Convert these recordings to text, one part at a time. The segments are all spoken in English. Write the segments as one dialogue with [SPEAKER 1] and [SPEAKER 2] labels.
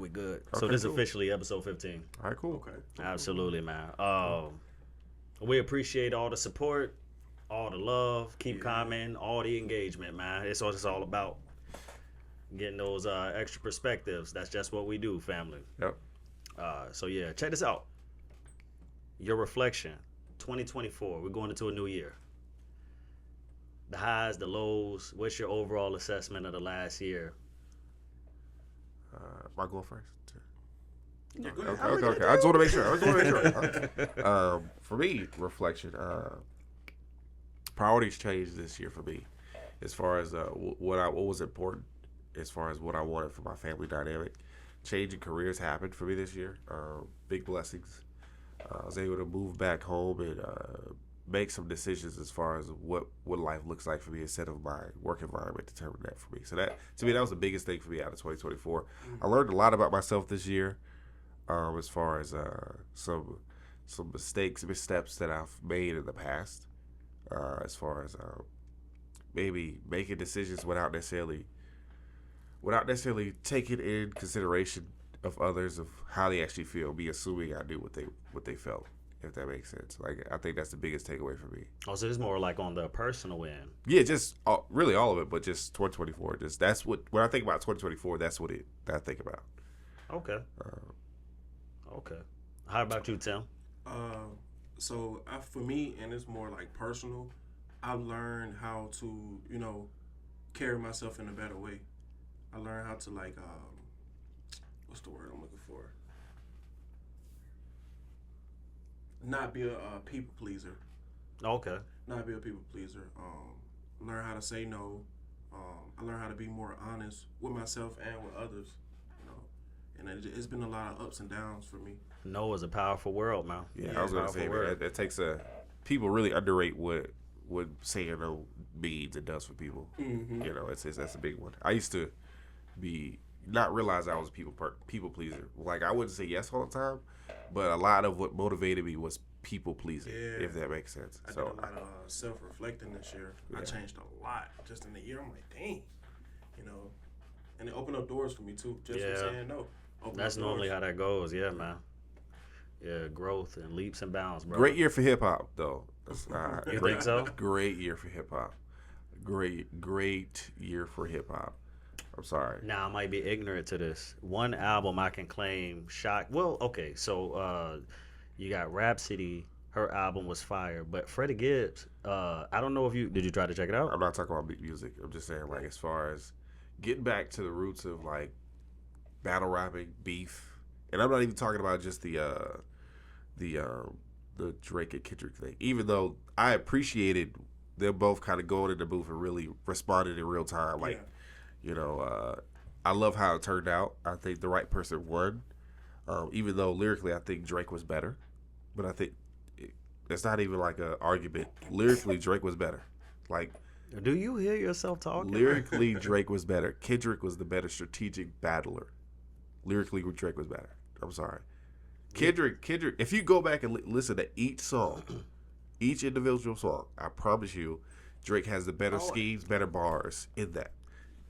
[SPEAKER 1] we good.
[SPEAKER 2] Okay,
[SPEAKER 1] So this is
[SPEAKER 2] cool.
[SPEAKER 1] officially episode 15.
[SPEAKER 2] All right, cool.
[SPEAKER 3] Okay.
[SPEAKER 1] Absolutely, man. We appreciate all the support, all the love. Keep commenting, all the engagement, man. It's what it's all about. Getting those extra perspectives. That's just what we do, family.
[SPEAKER 2] Yep.
[SPEAKER 1] So yeah, check this out. Your reflection, 2024. We're going into a new year. The highs, the lows. What's your overall assessment of the last year?
[SPEAKER 2] Am I going first?
[SPEAKER 3] Yeah, go
[SPEAKER 2] Okay,
[SPEAKER 3] ahead.
[SPEAKER 2] okay. I just want to make sure. For me, reflection. Priorities changed this year for me, as far as what was important, as far as what I wanted for my family dynamic. Changing careers happened for me this year. Big blessings. I was able to move back home and make some decisions as far as what life looks like for me instead of my work environment determined that for me. So that, to me, that was the biggest thing for me out of 2024. I learned a lot about myself this year, as far as some mistakes, missteps that I've made in the past, as far as maybe making decisions without necessarily taking in consideration of others, of how they actually feel, me assuming I knew what they felt, if that makes sense. Like, I think that's the biggest takeaway for me.
[SPEAKER 1] Oh, so it's more like on the personal end.
[SPEAKER 2] Yeah, just really all of it, but just 2024. Just that's when I think about 2024, that's what I think about.
[SPEAKER 1] Okay. Okay. How about you, Tim?
[SPEAKER 3] So for me, and it's more like personal, I've learned how to, carry myself in a better way. I learned how to what's the word I'm looking for? Not be a people pleaser.
[SPEAKER 1] Okay.
[SPEAKER 3] Not be a people pleaser. Learn how to say no. I learned how to be more honest with myself and with others. And it's been a lot of ups and downs for me.
[SPEAKER 1] No is a powerful world, man.
[SPEAKER 2] Yeah, I was gonna say, man, that takes people really underrate what saying no means and does for people.
[SPEAKER 3] Mm-hmm.
[SPEAKER 2] That's a big one. I used to not realize I was a people pleaser. Like, I wouldn't say yes all the time, but a lot of what motivated me was people pleasing, if that makes sense.
[SPEAKER 3] I did a lot of self-reflecting this year. Yeah. I changed a lot just in a year. I'm like, dang, and it opened up doors for me too, just for saying no.
[SPEAKER 1] That's normally how that goes, yeah, man. Yeah, growth and leaps and bounds, bro.
[SPEAKER 2] Great year for hip hop, though.
[SPEAKER 1] You think so?
[SPEAKER 2] Great year for hip hop. Great year for hip hop. I'm sorry.
[SPEAKER 1] Now, I might be ignorant to this. One album I can claim shocked. Well, okay, so you got Rhapsody. Her album was fire, but Freddie Gibbs. I don't know if did you try to check it out?
[SPEAKER 2] I'm not talking about music. I'm just saying, like, as far as getting back to the roots of like battle rapping, beef, and I'm not even talking about just the Drake and Kendrick thing. Even though I appreciated them both kind of going in the booth and really responding in real time, like. I love how it turned out. I think the right person won. Even though lyrically I think Drake was better. But I think it's not even like an argument. Lyrically, Drake was better. Like,
[SPEAKER 1] do you hear yourself talking?
[SPEAKER 2] Lyrically, Drake was better. Kendrick was the better strategic battler. Lyrically, Drake was better. I'm sorry. Kendrick, if you go back and listen to each song, each individual song, I promise you, Drake has the better schemes, better bars in that.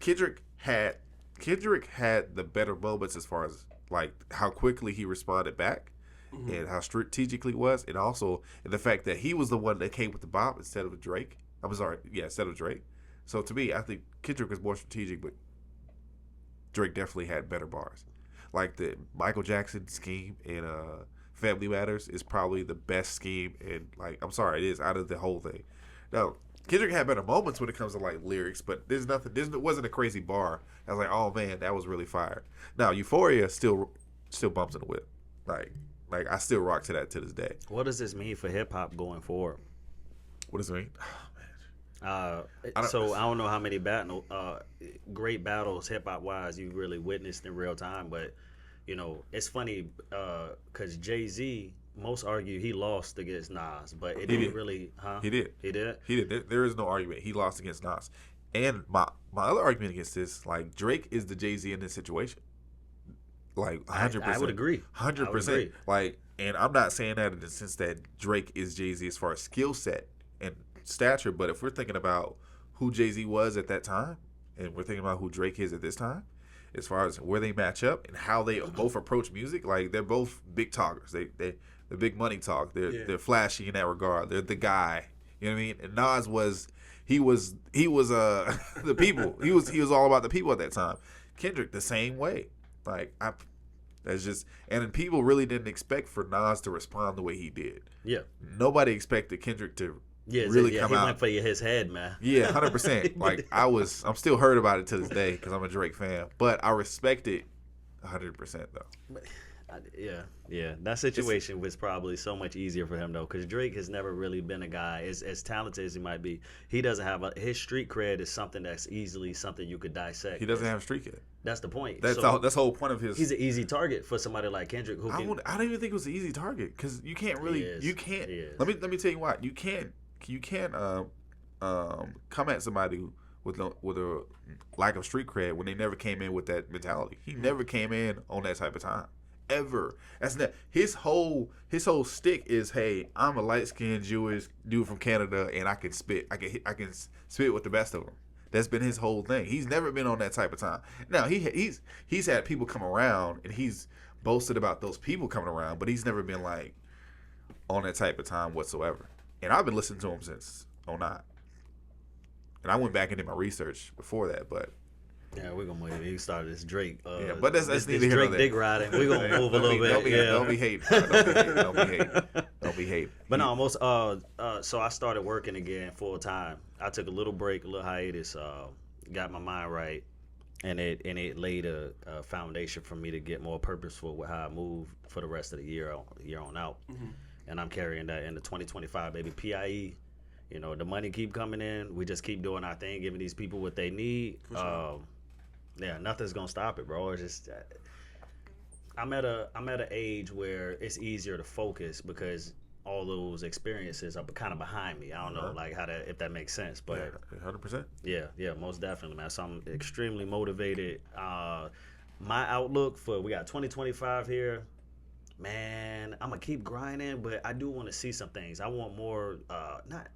[SPEAKER 2] Kendrick had the better moments as far as like how quickly he responded back, and how strategically it was, and also in the fact that he was the one that came with the bomb instead of Drake. Instead of Drake. So to me, I think Kendrick was more strategic, but Drake definitely had better bars. Like the Michael Jackson scheme in Family Matters is probably the best scheme, and like I'm sorry, it is out of the whole thing. Now, Kendrick had better moments when it comes to like lyrics, but it wasn't a crazy bar. I was like, oh man, that was really fire. Now, Euphoria still bumps in the whip. Like I still rock to that to this day.
[SPEAKER 1] What does this mean for hip hop going forward?
[SPEAKER 2] What does it mean?
[SPEAKER 1] I don't know how many great battles hip hop wise you've really witnessed in real time, but it's funny because Jay-Z. Most argue he lost against Nas, but it didn't really. Huh?
[SPEAKER 2] He did.
[SPEAKER 1] He did.
[SPEAKER 2] He did. There is no argument. He lost against Nas, and my other argument against this, like Drake is the Jay-Z in this situation. Like 100%.
[SPEAKER 1] I would agree.
[SPEAKER 2] 100%. Like, and I'm not saying that in the sense that Drake is Jay-Z as far as skill set and stature, but if we're thinking about who Jay-Z was at that time, and we're thinking about who Drake is at this time, as far as where they match up and how they both approach music. Like they're both big talkers. They're big money talk. They're flashy in that regard. They're the guy. You know what I mean? And Nas was the people. He was all about the people at that time. Kendrick the same way. Like that's just, and then people really didn't expect for Nas to respond the way he did.
[SPEAKER 1] Yeah.
[SPEAKER 2] Nobody expected Kendrick to really come out.
[SPEAKER 1] He went for his head, man.
[SPEAKER 2] Yeah, 100%. Like I'm still hurt about it to this day because I'm a Drake fan, but I respect it 100% though.
[SPEAKER 1] Yeah. That situation was probably so much easier for him though, because Drake has never really been a guy as talented as he might be. He doesn't have his street cred is something that's easily something you could dissect.
[SPEAKER 2] He doesn't have street cred.
[SPEAKER 1] That's the point.
[SPEAKER 2] That's the whole point of his.
[SPEAKER 1] He's an easy target for somebody like Kendrick.
[SPEAKER 2] I don't even think it was an easy target because you can't really. You can't. Let me tell you what. You can't come at somebody with a lack of street cred when they never came in with that mentality. He never came in on that type of time. Ever. That's not his whole stick is, hey, I'm a light skinned Jewish dude from Canada and I can spit. I can spit with the best of them. That's been his whole thing. He's never been on that type of time. Now he's had people come around and he's boasted about those people coming around, but he's never been like on that type of time whatsoever. And I've been listening to him since '09. And I went back and did my research before that, but
[SPEAKER 1] yeah, we're gonna move. He started this Drake.
[SPEAKER 2] But that's neither here nor
[SPEAKER 1] Drake
[SPEAKER 2] there.
[SPEAKER 1] dick riding. We're gonna move a little bit.
[SPEAKER 2] Don't be hating. Don't be hating.
[SPEAKER 1] But no, almost. So I started working again full time. I took a little break, a little hiatus. Got my mind right, and it laid a foundation for me to get more purposeful with how I move for the rest of the year on out. Mm-hmm. And I'm carrying that into 2025, baby. PIE. You know, the money keep coming in. We just keep doing our thing, giving these people what they need. Sure. Nothing's gonna stop it, bro. It's just I'm at an age where it's easier to focus because all those experiences are kind of behind me. I don't know, like if that makes sense, but
[SPEAKER 2] 100%.
[SPEAKER 1] Yeah, most definitely, man. So I'm extremely motivated. My outlook we got 2025 here. Man, I'm gonna keep grinding, but I do want to see some things. I want more, not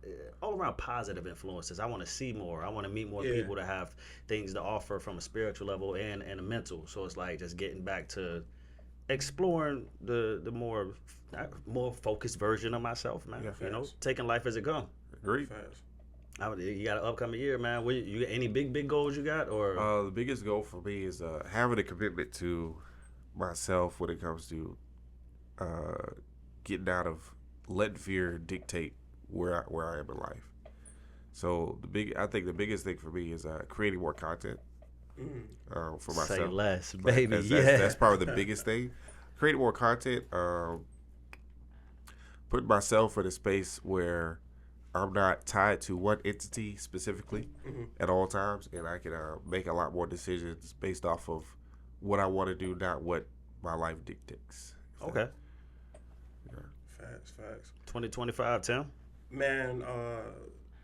[SPEAKER 1] all around positive influences. I want to see more. I want to meet more people that have things to offer from a spiritual level and a mental. So it's like just getting back to exploring the more focused version of myself, man.
[SPEAKER 2] Yeah,
[SPEAKER 1] you know, taking life as it comes.
[SPEAKER 2] Agreed.
[SPEAKER 1] You got an upcoming year, man. You got any big goals you got, or
[SPEAKER 2] the biggest goal for me is having a commitment to myself when it comes to getting out of letting fear dictate where I am in life. So I think the biggest thing for me is creating more content for myself.
[SPEAKER 1] Say less, baby.
[SPEAKER 2] That's probably the biggest thing. Creating more content, putting myself in a space where I'm not tied to one entity specifically at all times, and I can make a lot more decisions based off of what I want to do, not what my life dictates.
[SPEAKER 1] Okay.
[SPEAKER 3] Facts.
[SPEAKER 1] 2025, Tim?
[SPEAKER 3] Man,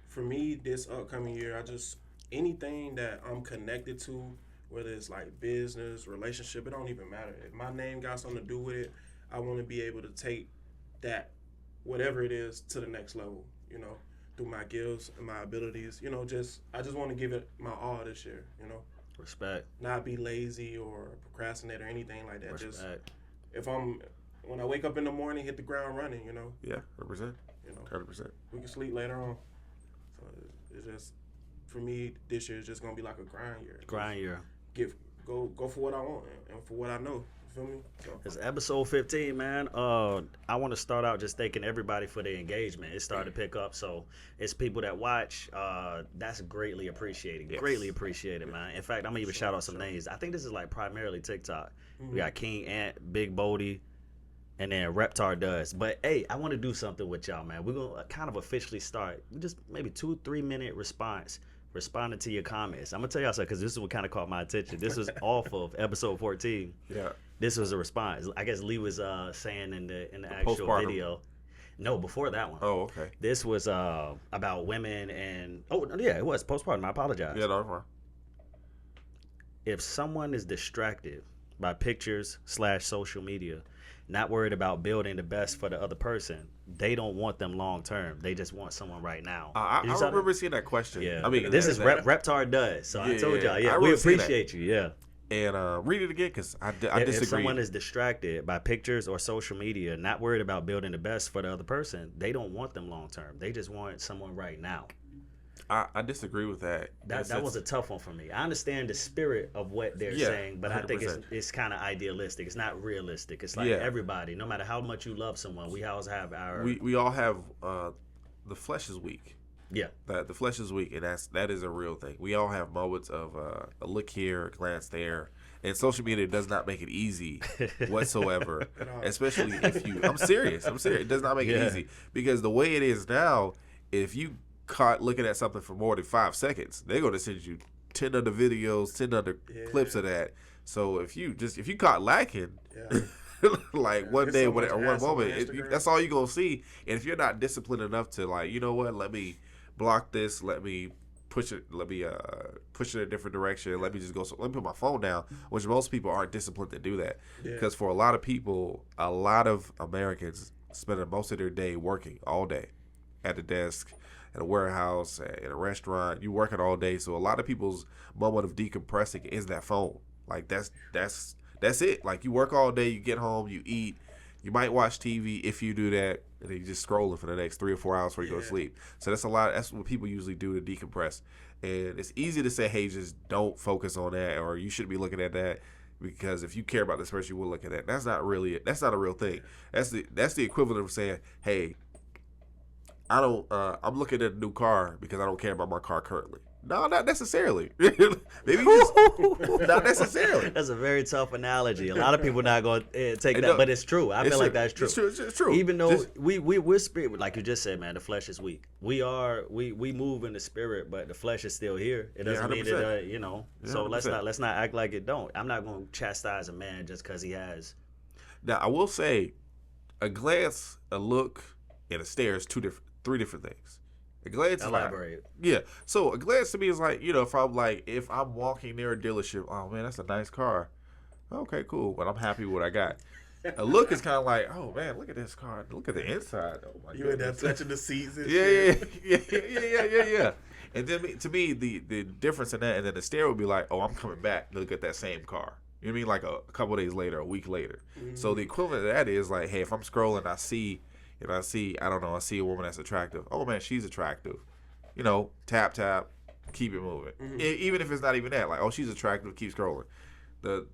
[SPEAKER 3] for me, this upcoming year, anything that I'm connected to, whether it's like business, relationship, it don't even matter. If my name got something to do with it, I want to be able to take that, whatever it is, to the next level, you know, through my gifts and my abilities. You know, I just want to give it my all this year, you know.
[SPEAKER 1] Respect.
[SPEAKER 3] Not be lazy or procrastinate or anything like that.
[SPEAKER 1] Respect.
[SPEAKER 3] Just when I wake up in the morning, hit the ground running, you know.
[SPEAKER 2] Yeah, 100%.
[SPEAKER 3] You know,
[SPEAKER 2] 100%.
[SPEAKER 3] We can sleep later on. So it's just, for me, this year is just gonna be like a grind year.
[SPEAKER 1] Grind year.
[SPEAKER 3] Go for what I want and for what I know. You feel me? So.
[SPEAKER 1] It's episode 15, man. I want to start out just thanking everybody for their engagement. It started to pick up, so it's people that watch. That's greatly appreciated. Yes. Greatly appreciated, man. In fact, I'm gonna even shout out some names. I think this is like primarily TikTok. Mm-hmm. We got King Ant, Big Bodie, and then Reptar does. But hey, I want to do something with y'all, man. We're gonna kind of officially start just maybe 2-3 minute responding to your comments. I'm gonna tell y'all something because this is what kind of caught my attention. This was off of episode 14.
[SPEAKER 2] Yeah.
[SPEAKER 1] This was a response. I guess Lee was saying in the actual postpartum video. No, before that one.
[SPEAKER 2] Oh, okay.
[SPEAKER 1] This was about women and it was postpartum. I apologize.
[SPEAKER 2] Yeah, no, fine.
[SPEAKER 1] If someone is distracted by pictures / social media, not worried about building the best for the other person, they don't want them long term. They just want someone right now.
[SPEAKER 2] I remember seeing that question.
[SPEAKER 1] Yeah.
[SPEAKER 2] I mean,
[SPEAKER 1] this is Reptar does. So I told y'all, we appreciate you. Yeah.
[SPEAKER 2] And read it again because I disagree.
[SPEAKER 1] If someone is distracted by pictures or social media, not worried about building the best for the other person, they don't want them long term. They just want someone right now.
[SPEAKER 2] I disagree with that.
[SPEAKER 1] That was a tough one for me. I understand the spirit of what they're saying, but 100%. I think it's kind of idealistic. It's not realistic. It's like everybody, no matter how much you love someone, we always have our.
[SPEAKER 2] We all have the flesh is weak.
[SPEAKER 1] Yeah,
[SPEAKER 2] the flesh is weak, and that is a real thing. We all have moments of a look here, a glance there, and social media does not make it easy whatsoever. Especially if you, I'm serious. It does not make it easy because the way it is now, if you caught looking at something for more than 5 seconds, they're going to send you 10 other videos, 10 other clips of that. So if you caught lacking. Like one day or one moment, that's all you're gonna see. And if you're not disciplined enough to like, you know what, let me block this, let me push it in a different direction, let me just let me put my phone down, which most people aren't disciplined to do that. Because for a lot of people, a lot of Americans spend most of their day working all day at the desk, at a warehouse, at a restaurant. You working all day, so a lot of people's moment of decompressing is that phone. Like that's it. Like you work all day, you get home, you eat, you might watch TV if you do that, and then you just scrolling for the next 3 or 4 hours before you go to sleep. So that's a lot. That's what people usually do to decompress. And it's easy to say, hey, just don't focus on that, or you shouldn't be looking at that, because if you care about this person, you will look at that. That's not a real thing. That's the equivalent of saying, hey, I'm looking at a new car because I don't care about my car currently. No, not necessarily. Maybe just not necessarily.
[SPEAKER 1] That's a very tough analogy. A lot of people not going to take that, but it's true. I feel like that's true.
[SPEAKER 2] It's true.
[SPEAKER 1] Even though we're spirit, like you just said, man, the flesh is weak. We move in the spirit, but the flesh is still here. It doesn't mean that So 100%. let's not act like it don't. I'm not going to chastise a man just because he has.
[SPEAKER 2] Now I will say, a glance, a look, and a stare is three different things. A glance
[SPEAKER 1] Elaborate.
[SPEAKER 2] So a glance to me is like, if I'm walking near a dealership, oh man, that's a nice car. Okay, cool. But I'm happy with what I got. A look is kind of like, oh man, look at this car. Look at the inside. Oh my god.
[SPEAKER 3] You in there touching the seats and
[SPEAKER 2] Yeah. And then to me, the difference in that, and then the stare would be like, oh, I'm coming back to look at that same car. You know what I mean? Like a couple of days later, a week later. Mm-hmm. So the equivalent of that is like, hey, if I'm scrolling, I see a woman that's attractive. Oh man, she's attractive. Tap, keep it moving. Mm-hmm. Even if it's not even that, like, oh, she's attractive, keep scrolling. The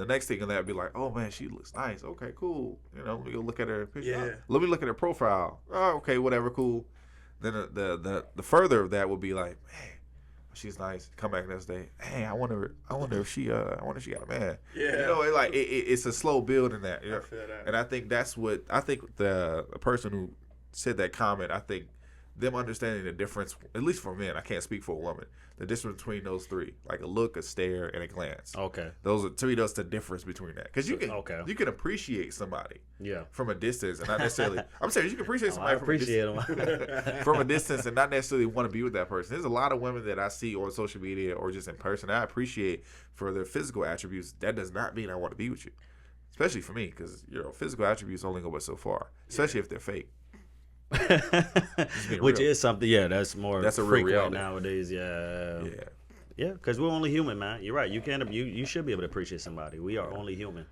[SPEAKER 2] next thing in that would be like, oh man, she looks nice. Okay, cool. Let me go look at her picture.
[SPEAKER 3] Yeah.
[SPEAKER 2] Let me look at her profile. Oh, okay, whatever, cool. Then the further of that would be like, man, she's nice. Come back next day. Hey, I wonder if she got a man.
[SPEAKER 3] Yeah.
[SPEAKER 2] It's a slow build in that.
[SPEAKER 3] I feel that.
[SPEAKER 2] And I think the person who said that comment, I think them understanding the difference, at least for men, I can't speak for a woman, the difference between those three, like a look, a stare, and a glance.
[SPEAKER 1] Okay.
[SPEAKER 2] To me, that's the difference between that. Because you can appreciate somebody from a distance and not necessarily. I'm saying you can appreciate somebody from a distance and not necessarily want to be with that person. There's a lot of women that I see on social media or just in person that I appreciate for their physical attributes. That does not mean I want to be with you, especially for me, because physical attributes only go but so far, especially if they're fake.
[SPEAKER 1] Which is something, that's a
[SPEAKER 2] real reality
[SPEAKER 1] nowadays. Because we're only human, man. You're right. You should be able to appreciate somebody. We are only human.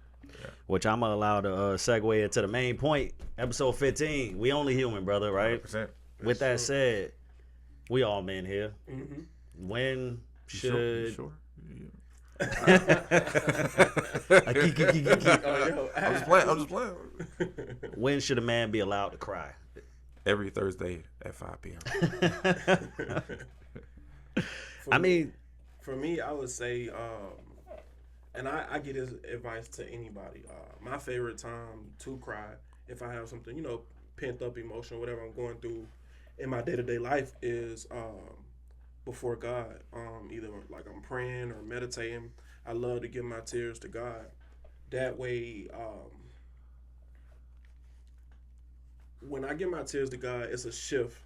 [SPEAKER 1] Which I'm allowed to segue into the main point, episode 15. We only human, brother, right?
[SPEAKER 2] 100%.
[SPEAKER 1] With that said, we all men here.
[SPEAKER 3] Mm-hmm.
[SPEAKER 1] When should
[SPEAKER 2] you sure? I'm just playing.
[SPEAKER 1] When should a man be allowed to cry?
[SPEAKER 2] Every Thursday at 5 p.m.
[SPEAKER 3] For me, I would say, and I give this advice to anybody. My favorite time to cry, if I have something, pent up emotion, whatever I'm going through in my day-to-day life, is before God. Either like I'm praying or meditating. I love to give my tears to God. That way, when I give my tears to God, it's a shift.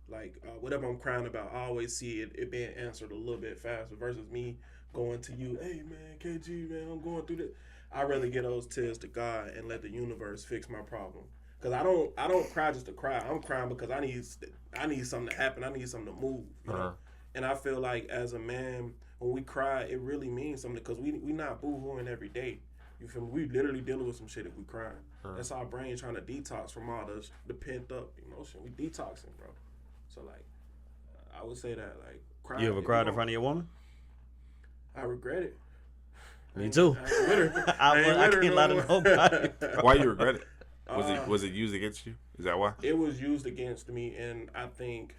[SPEAKER 3] Like whatever I'm crying about, I always see it being answered a little bit faster versus me going to you, hey man, KG, man, I'm going through this. I'd rather get those tears to God and let the universe fix my problem. Cause I don't cry just to cry. I'm crying because I need something to happen. I need something to move. You know? And I feel like as a man, when we cry, it really means something because we not boo-hooing every day. You feel me? We literally dealing with some shit if we crying. That's our brain trying to detox from all the pent up emotion. We detoxing, bro. So like, I would say that like, crying.
[SPEAKER 1] You ever cried in front of your woman?
[SPEAKER 3] I regret it.
[SPEAKER 1] Me too. I can't lie to nobody.
[SPEAKER 2] Why you regret it? Was it used against you? Is that why?
[SPEAKER 3] It was used against me, and I think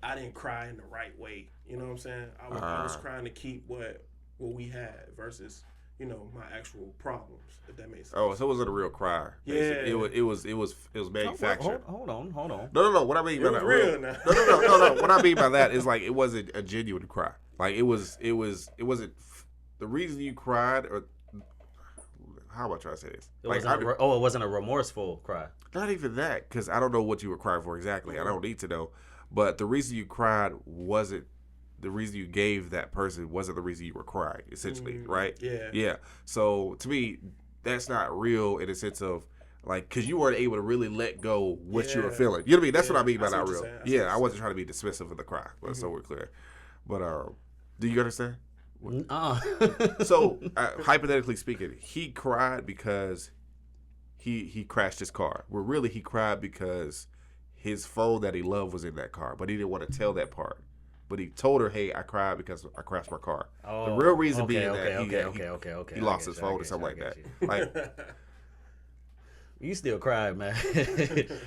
[SPEAKER 3] I didn't cry in the right way. You know what I'm saying? I was crying to keep what we had versus, you know, my actual problems. If that makes sense.
[SPEAKER 2] Oh, so it wasn't a real cry. Basically.
[SPEAKER 3] Yeah.
[SPEAKER 2] It was manufactured.
[SPEAKER 1] Hold on.
[SPEAKER 2] No. What I mean by that,
[SPEAKER 3] real now.
[SPEAKER 2] No. What I mean by that is like it wasn't a genuine cry. Like it wasn't. The reason you cried, or how am I trying to say this?
[SPEAKER 1] It wasn't a remorseful cry.
[SPEAKER 2] Not even that, because I don't know what you were crying for exactly. I don't need to know. But the reason you cried wasn't the reason you gave that person wasn't the reason you were crying, essentially, right?
[SPEAKER 3] Yeah.
[SPEAKER 2] Yeah. So to me, that's not real in the sense of like, because you weren't able to really let go what you were feeling. You know what I mean? That's what I mean by not real. I wasn't trying to be dismissive of the cry, but so we're clear. But do you understand? So hypothetically speaking, he cried because he crashed his car. Well, really, he cried because his phone that he loved was in that car, but he didn't want to tell that part. But he told her, "Hey, I cried because I crashed my car." The real reason being that he lost his phone or something like that. Like,
[SPEAKER 1] you still cried, man.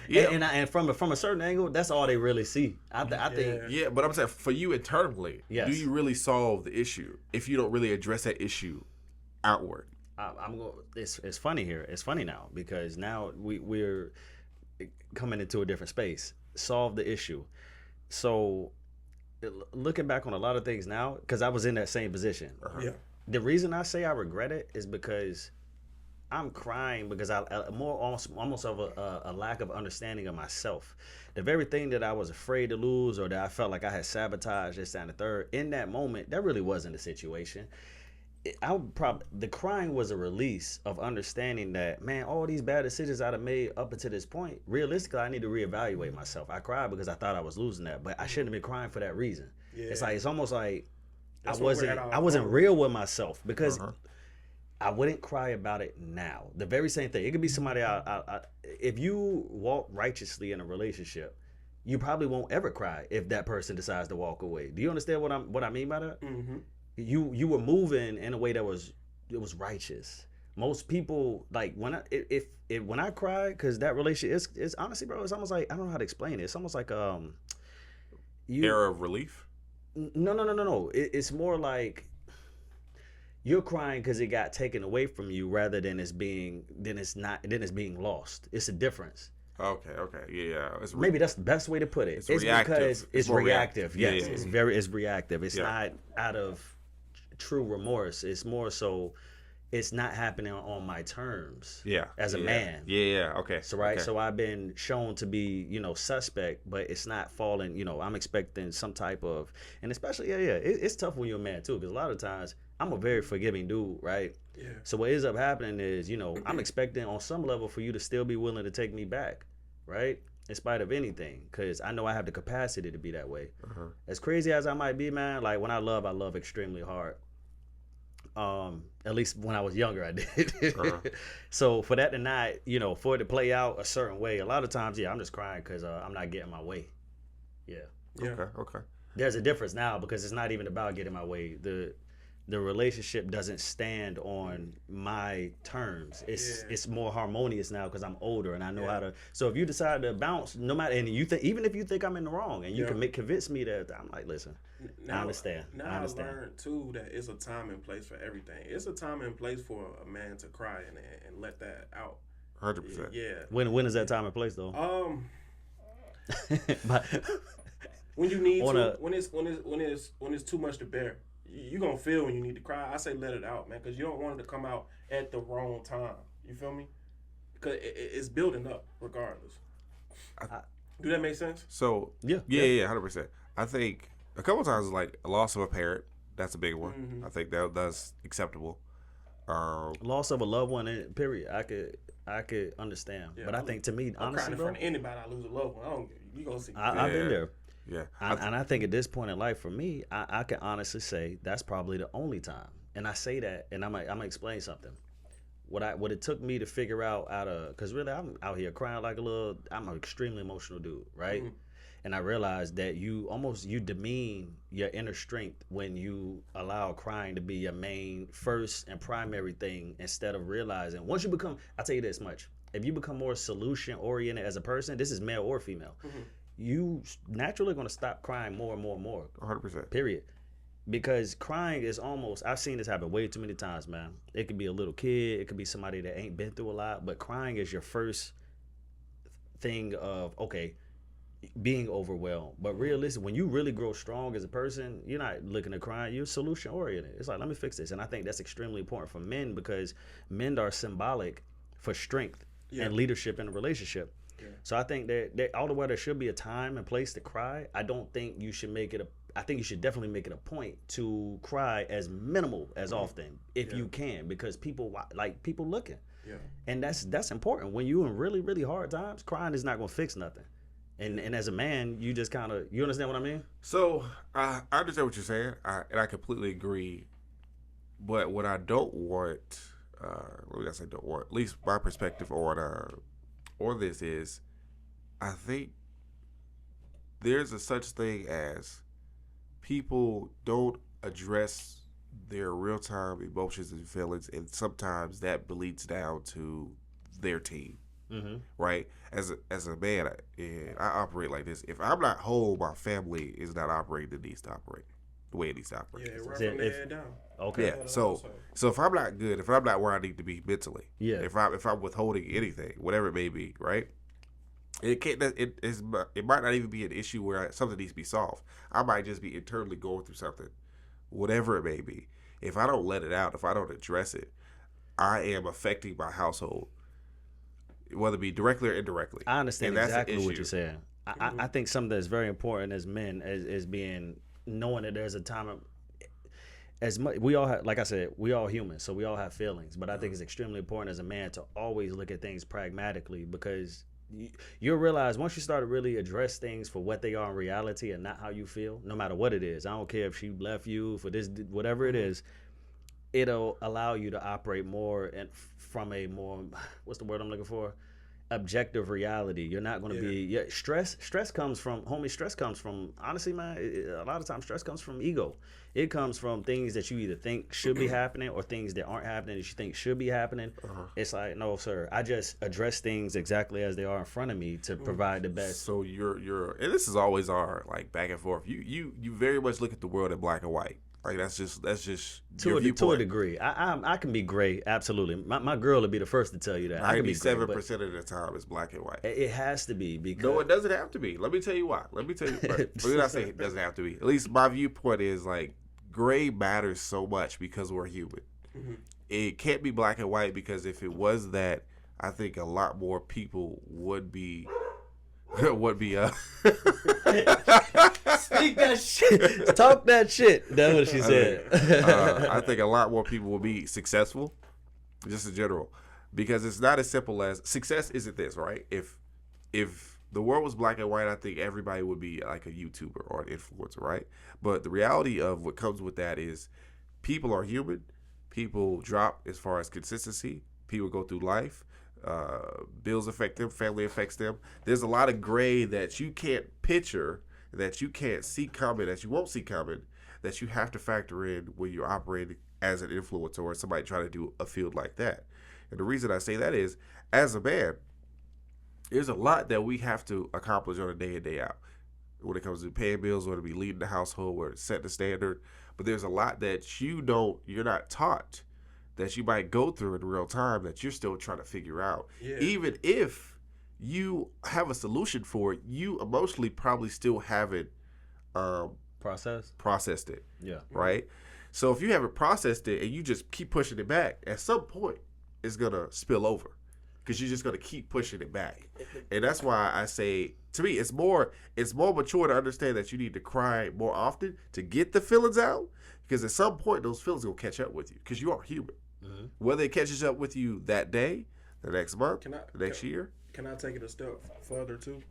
[SPEAKER 2] Yeah,
[SPEAKER 1] and from a certain angle, that's all they really see. I think.
[SPEAKER 2] Yeah, but I'm saying for you internally,
[SPEAKER 1] yes.
[SPEAKER 2] Do you really solve the issue if you don't really address that issue outward?
[SPEAKER 1] I'm going. It's funny here. It's funny now because now we're coming into a different space. Solve the issue. So looking back on a lot of things now, because I was in that same position.
[SPEAKER 3] Yeah.
[SPEAKER 1] The reason I say I regret it is because I'm crying because I more almost of a lack of understanding of myself. The very thing that I was afraid to lose or that I felt like I had sabotaged this and the third, in that moment, that really wasn't the situation. The crying was a release of understanding that, man, all these bad decisions I'd have made up until this point, realistically, I need to reevaluate myself. I cried because I thought I was losing that, but I shouldn't have been crying for that reason. Yeah. It's almost like I wasn't real with myself because I wouldn't cry about it now. The very same thing. It could be somebody if you walk righteously in a relationship, you probably won't ever cry if that person decides to walk away. Do you understand what I mean by that?
[SPEAKER 3] Mm-hmm.
[SPEAKER 1] You were moving in a way that was righteous. Most people like when I cry because that relationship is honestly, bro, it's almost like I don't know how to explain it. It's almost like
[SPEAKER 2] era of relief.
[SPEAKER 1] No. It's more like you're crying because it got taken away from you rather than it's being lost. It's a difference.
[SPEAKER 2] Okay, yeah.
[SPEAKER 1] Maybe that's the best way to put it. It's reactive. Because it's reactive. Yes, yeah. It's reactive. It's not out of true remorse. It's more so it's not happening on my terms.
[SPEAKER 2] Yeah.
[SPEAKER 1] As a man.
[SPEAKER 2] Yeah. Okay.
[SPEAKER 1] So so I've been shown to be, suspect, but it's not falling, I'm expecting some type of, and especially it's tough when you're a man too, because a lot of times I'm a very forgiving dude, right?
[SPEAKER 3] Yeah.
[SPEAKER 1] So what ends up happening is, I'm expecting on some level for you to still be willing to take me back, right? In spite of anything, because I know I have the capacity to be that way. As crazy as I might be, man, like when I love extremely hard. At least when I was younger, I did. So for that to not, for it to play out a certain way, a lot of times, I'm just crying because I'm not getting my way. Yeah.
[SPEAKER 2] Okay.
[SPEAKER 1] There's a difference now because it's not even about getting my way. The relationship doesn't stand on my terms. It's more harmonious now because I'm older and I know how to. So if you decide to bounce, no matter, and you think, even if you think I'm in the wrong, and you can convince me that I'm like, listen, I understand.
[SPEAKER 3] Now I learned too that it's a time and place for everything. It's a time and place for a man to cry and let that out.
[SPEAKER 2] 100%.
[SPEAKER 3] Yeah.
[SPEAKER 1] When is that time and place though?
[SPEAKER 3] But when you need to, when it's too much to bear. You're going to feel when you need to cry. I say let it out, man, because you don't want it to come out at the wrong time. You feel me? Because it's building up regardless. Do that make sense?
[SPEAKER 2] So, yeah, 100%. I think a couple of times, like a loss of a parent, that's a big one. Mm-hmm. I think that's acceptable.
[SPEAKER 1] Loss of a loved one, period. I could understand. Yeah, but I think to me, honestly,
[SPEAKER 3] crying in front of anybody, I lose a loved one. You going to see.
[SPEAKER 1] I've been there.
[SPEAKER 2] Yeah.
[SPEAKER 1] And I think at this point in life, for me, I can honestly say that's probably the only time. And I say that, and I'm gonna explain something. What it took me to figure out of, because really I'm out here crying like a little. I'm an extremely emotional dude, right? And I realized that you demean your inner strength when you allow crying to be your main, first, and primary thing instead of realizing once you become. I'll tell you this much: if you become more solution oriented as a person, this is male or female, you naturally going to stop crying more and more and more.
[SPEAKER 2] 100%.
[SPEAKER 1] Period. Because crying is almost, I've seen this happen way too many times, man. It could be a little kid, it could be somebody that ain't been through a lot, but crying is your first thing of, okay, being overwhelmed. But realistic, when you really grow strong as a person, you're not looking at crying, you're solution oriented. It's like, let me fix this. And I think that's extremely important for men because men are symbolic for strength and leadership in a relationship. Yeah. So I think that although there should be a time and place to cry, I don't think you should make it I think you should definitely make it a point to cry as minimal as often if you can, because people looking. Yeah. And that's important. When you in really, really hard times, crying is not gonna fix nothing. And as a man, you just kind of, you understand what I mean?
[SPEAKER 2] So I understand what you're saying, and I completely agree. But what I don't want, I say don't want, at least my perspective on this is, I think there's a such thing as people don't address their real time emotions and feelings, and sometimes that bleeds down to their team. Mm-hmm. Right? As a man, and I operate like this. If I'm not whole, my family is not operating the needs to operate the way it needs to operate.
[SPEAKER 3] Yeah, right from the head down.
[SPEAKER 2] Okay. Yeah. So if I'm not good, if I'm not where I need to be mentally, if I'm withholding anything, whatever it may be, right? It might not even be an issue where something needs to be solved. I might just be internally going through something, whatever it may be. If I don't let it out, if I don't address it, I am affecting my household, whether it be directly or indirectly.
[SPEAKER 1] I understand exactly what you're saying. I think something that's very important as men is being knowing that there's a time of, as much we all have, like I said, we all humans, so we all have feelings. But I think it's extremely important as a man to always look at things pragmatically, because you'll realize once you start to really address things for what they are in reality and not how you feel, no matter what it is. I don't care if she left you for this, whatever it is. It'll allow you to operate more and from a more, what's the word I'm looking for? Objective reality. You're not going to be stress comes from, honestly, man, a lot of times stress comes from ego. It comes from things that you either think should be happening or things that aren't happening that you think should be happening. It's like, no, sir, I just address things exactly as they are in front of me to provide the best.
[SPEAKER 2] So you're and this is always our like back and forth. You very much look at the world in black and white. Like that's just to
[SPEAKER 1] a degree. I can be gray, absolutely. My girl will be the first to tell you that.
[SPEAKER 2] 97% of the time is black and white.
[SPEAKER 1] It has to be, because
[SPEAKER 2] no, it doesn't have to be. Let me tell you why. Let me not say it doesn't have to be. At least my viewpoint is like gray matters so much because we're human. Mm-hmm. It can't be black and white, because if it was that, I think a lot more people would be. Speak
[SPEAKER 1] that shit. Talk that shit. That's what she said.
[SPEAKER 2] I think a lot more people will be successful, just in general, because it's not as simple as success isn't this, right? If the world was black and white, I think everybody would be like a YouTuber or an influencer, right? But the reality of what comes with that is people are human. People drop as far as consistency. People go through life. Bills affect them, family affects them. There's a lot of gray that you can't picture, that you can't see coming, that you won't see coming, that you have to factor in when you're operating as an influencer or somebody trying to do a field like that. And the reason I say that is, as a man, there's a lot that we have to accomplish on a day in, day out. When it comes to paying bills, whether it be leading the household or setting the standard. But there's a lot that you're not taught, that you might go through in real time, that you're still trying to figure out. Yeah. Even if you have a solution for it, you emotionally probably still haven't processed it. Yeah. Right? So if you haven't processed it and you just keep pushing it back, at some point it's going to spill over, because you're just going to keep pushing it back. And that's why I say, to me, it's more mature to understand that you need to cry more often to get the feelings out, because at some point those feelings will catch up with you, because you are human. Mm-hmm. Whether it catches up with you that day, the next month, the next year.
[SPEAKER 3] Can I take it a step further too?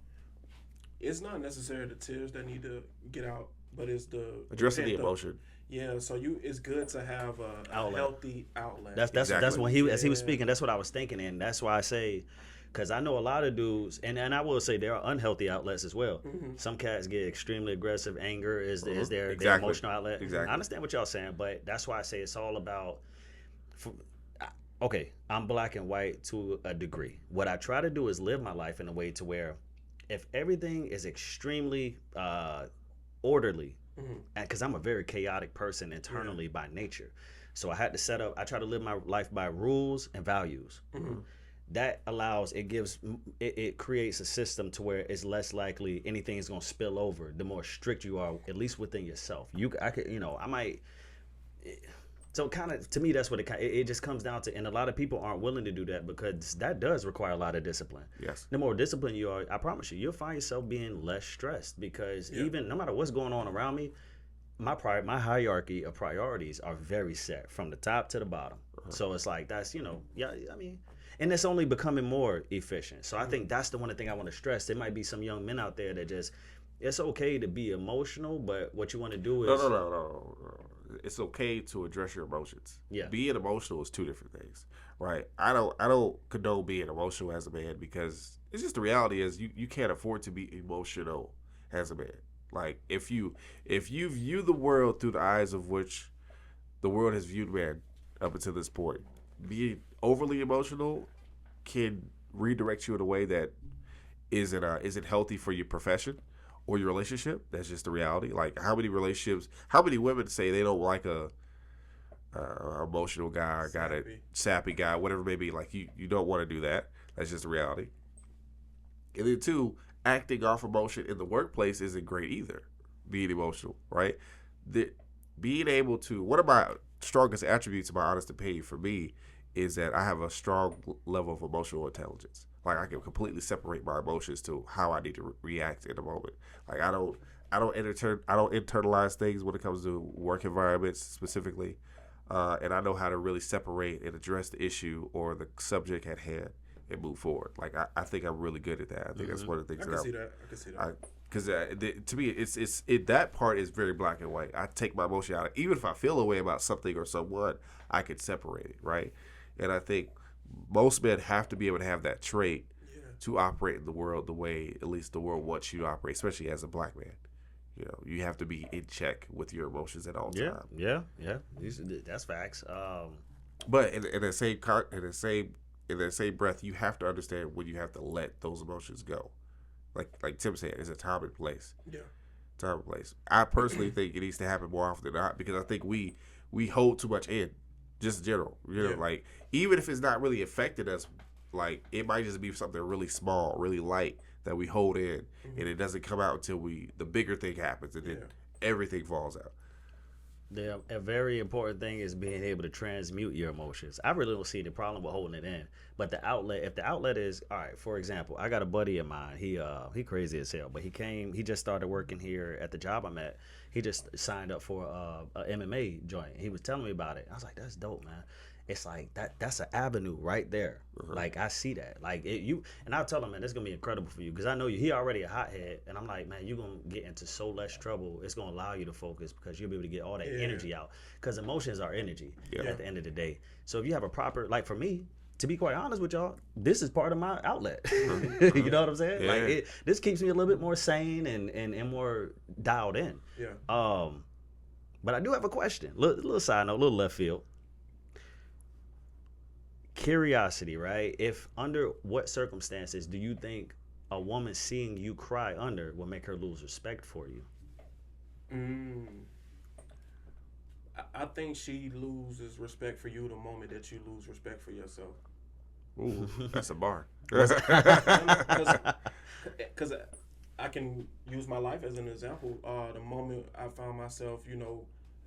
[SPEAKER 3] it's not necessarily the tears that need to get out, but it's the
[SPEAKER 2] Addressing the
[SPEAKER 3] pent up.
[SPEAKER 2] emotion.
[SPEAKER 3] Yeah, so it's good to have a
[SPEAKER 1] Outlet.
[SPEAKER 3] healthy outlet.
[SPEAKER 1] That's
[SPEAKER 2] Exactly.
[SPEAKER 1] when he as he was
[SPEAKER 3] Yeah.
[SPEAKER 1] speaking. That's what I was thinking, and that's why I say, because I know a lot of dudes, and I will say there are unhealthy outlets as well.
[SPEAKER 3] Hmm.
[SPEAKER 1] Some cats get extremely aggressive. Anger is their
[SPEAKER 2] Exactly.
[SPEAKER 1] emotional outlet. I
[SPEAKER 2] Exactly.
[SPEAKER 1] understand what y'all saying, but that's why I say it's all about. For, okay, I'm black and white to a degree. What I try to do is live my life in a way to where, if everything is extremely orderly,
[SPEAKER 3] Hmm.
[SPEAKER 1] because I'm a very chaotic person internally by nature. So I had to set up. I try to live my life by rules and values.
[SPEAKER 3] Hmm.
[SPEAKER 1] That allows it creates a system to where it's less likely anything is going to spill over. The more strict you are, at least within yourself. I could I might. So kind of to me that's what it just comes down to, and a lot of people aren't willing to do that because that does require a lot of discipline.
[SPEAKER 2] Yes.
[SPEAKER 1] The more disciplined you are, I promise you, you'll find yourself being less stressed because
[SPEAKER 3] Yeah.
[SPEAKER 1] even no matter what's going on around me, my hierarchy of priorities are very set from the top to the bottom. So it's like that's yeah, I mean, and it's only becoming more efficient. So I think that's the one thing I want to stress. There might be some young men out there that just it's okay to be emotional, but what you want to do
[SPEAKER 2] No,
[SPEAKER 1] is
[SPEAKER 2] no, no, no, no. It's okay to address your emotions.
[SPEAKER 1] yeah,
[SPEAKER 2] Being emotional is two different things, right? I don't condone being emotional as a man because it's just the reality is you can't afford to be emotional as a man. Like if you view the world through the eyes of which the world has viewed man up until this point, being overly emotional can redirect you in a way that isn't healthy for your profession or your relationship. That's just the reality. Like how many women say they don't like a emotional guy, or got a
[SPEAKER 3] Sappy.
[SPEAKER 2] sappy guy, whatever it may be. Like you don't want to do that. That's just the reality. And then two, acting off emotion in the workplace isn't great either. Being emotional, right? The, being able to one of my strongest attributes, in my honest opinion, for me, is that I have a strong level of emotional intelligence. Like I can completely separate my emotions to how I need to react in a moment. Like I don't internalize things when it comes to work environments specifically, and I know how to really separate and address the issue or the subject at hand and move forward. Like I think I'm really good at that. I think that's one of the
[SPEAKER 3] I
[SPEAKER 2] things
[SPEAKER 3] can
[SPEAKER 2] that
[SPEAKER 3] see that. I can see
[SPEAKER 2] I
[SPEAKER 3] that.
[SPEAKER 2] because to me that part is very black and white. I take my emotion out. Even if I feel a way about something or someone, I can separate it, right? And I think most men have to be able to have that trait
[SPEAKER 3] Yeah.
[SPEAKER 2] to operate in the world the way at least the world wants you to operate, especially as a black man. You know, you have to be in check with your emotions at all
[SPEAKER 1] yeah,
[SPEAKER 2] times.
[SPEAKER 1] yeah, yeah. That's facts.
[SPEAKER 2] But in the same in the same breath, you have to understand when you have to let those emotions go. Like Tim said, it's a time and place.
[SPEAKER 3] Yeah.
[SPEAKER 2] Time and place. I personally think it needs to happen more often than not because I think we hold too much in, just in general. You know,
[SPEAKER 3] Yeah.
[SPEAKER 2] like even if it's not really affecting us, like it might just be something really small, really light that we hold in, and it doesn't come out until the bigger thing happens, and then
[SPEAKER 3] Yeah.
[SPEAKER 2] everything falls out.
[SPEAKER 1] A very important thing is being able to transmute your emotions. I really don't see the problem with holding it in, but if the outlet is all right. For example, I got a buddy of mine. He crazy as hell, but he just started working here at the job I'm at. He just signed up for a MMA joint. He was telling me about it. I was like, that's dope, man. It's like that's an avenue right there. Like I see that. Like and I'll tell him, man, this is gonna be incredible for you because I know you. He already a hothead, and I'm like, man, you're gonna get into so less trouble. It's gonna allow you to focus because you'll be able to get all that
[SPEAKER 3] Yeah.
[SPEAKER 1] energy out. Because emotions are energy
[SPEAKER 2] Yeah.
[SPEAKER 1] at the end of the day. So if you have a proper, like for me, to be quite honest with y'all, this is part of my outlet. You know what I'm saying?
[SPEAKER 2] Yeah.
[SPEAKER 1] Like this keeps me a little bit more sane and more dialed in.
[SPEAKER 3] Yeah.
[SPEAKER 1] But I do have a question. Little side note, little left field. Curiosity, right? If under what circumstances do you think a woman seeing you cry under will make her lose respect for you?
[SPEAKER 3] Mm. I think she loses respect for you the moment that you lose respect for yourself.
[SPEAKER 2] Ooh, that's a bar.
[SPEAKER 3] Because I can use my life as an example. The moment I found myself,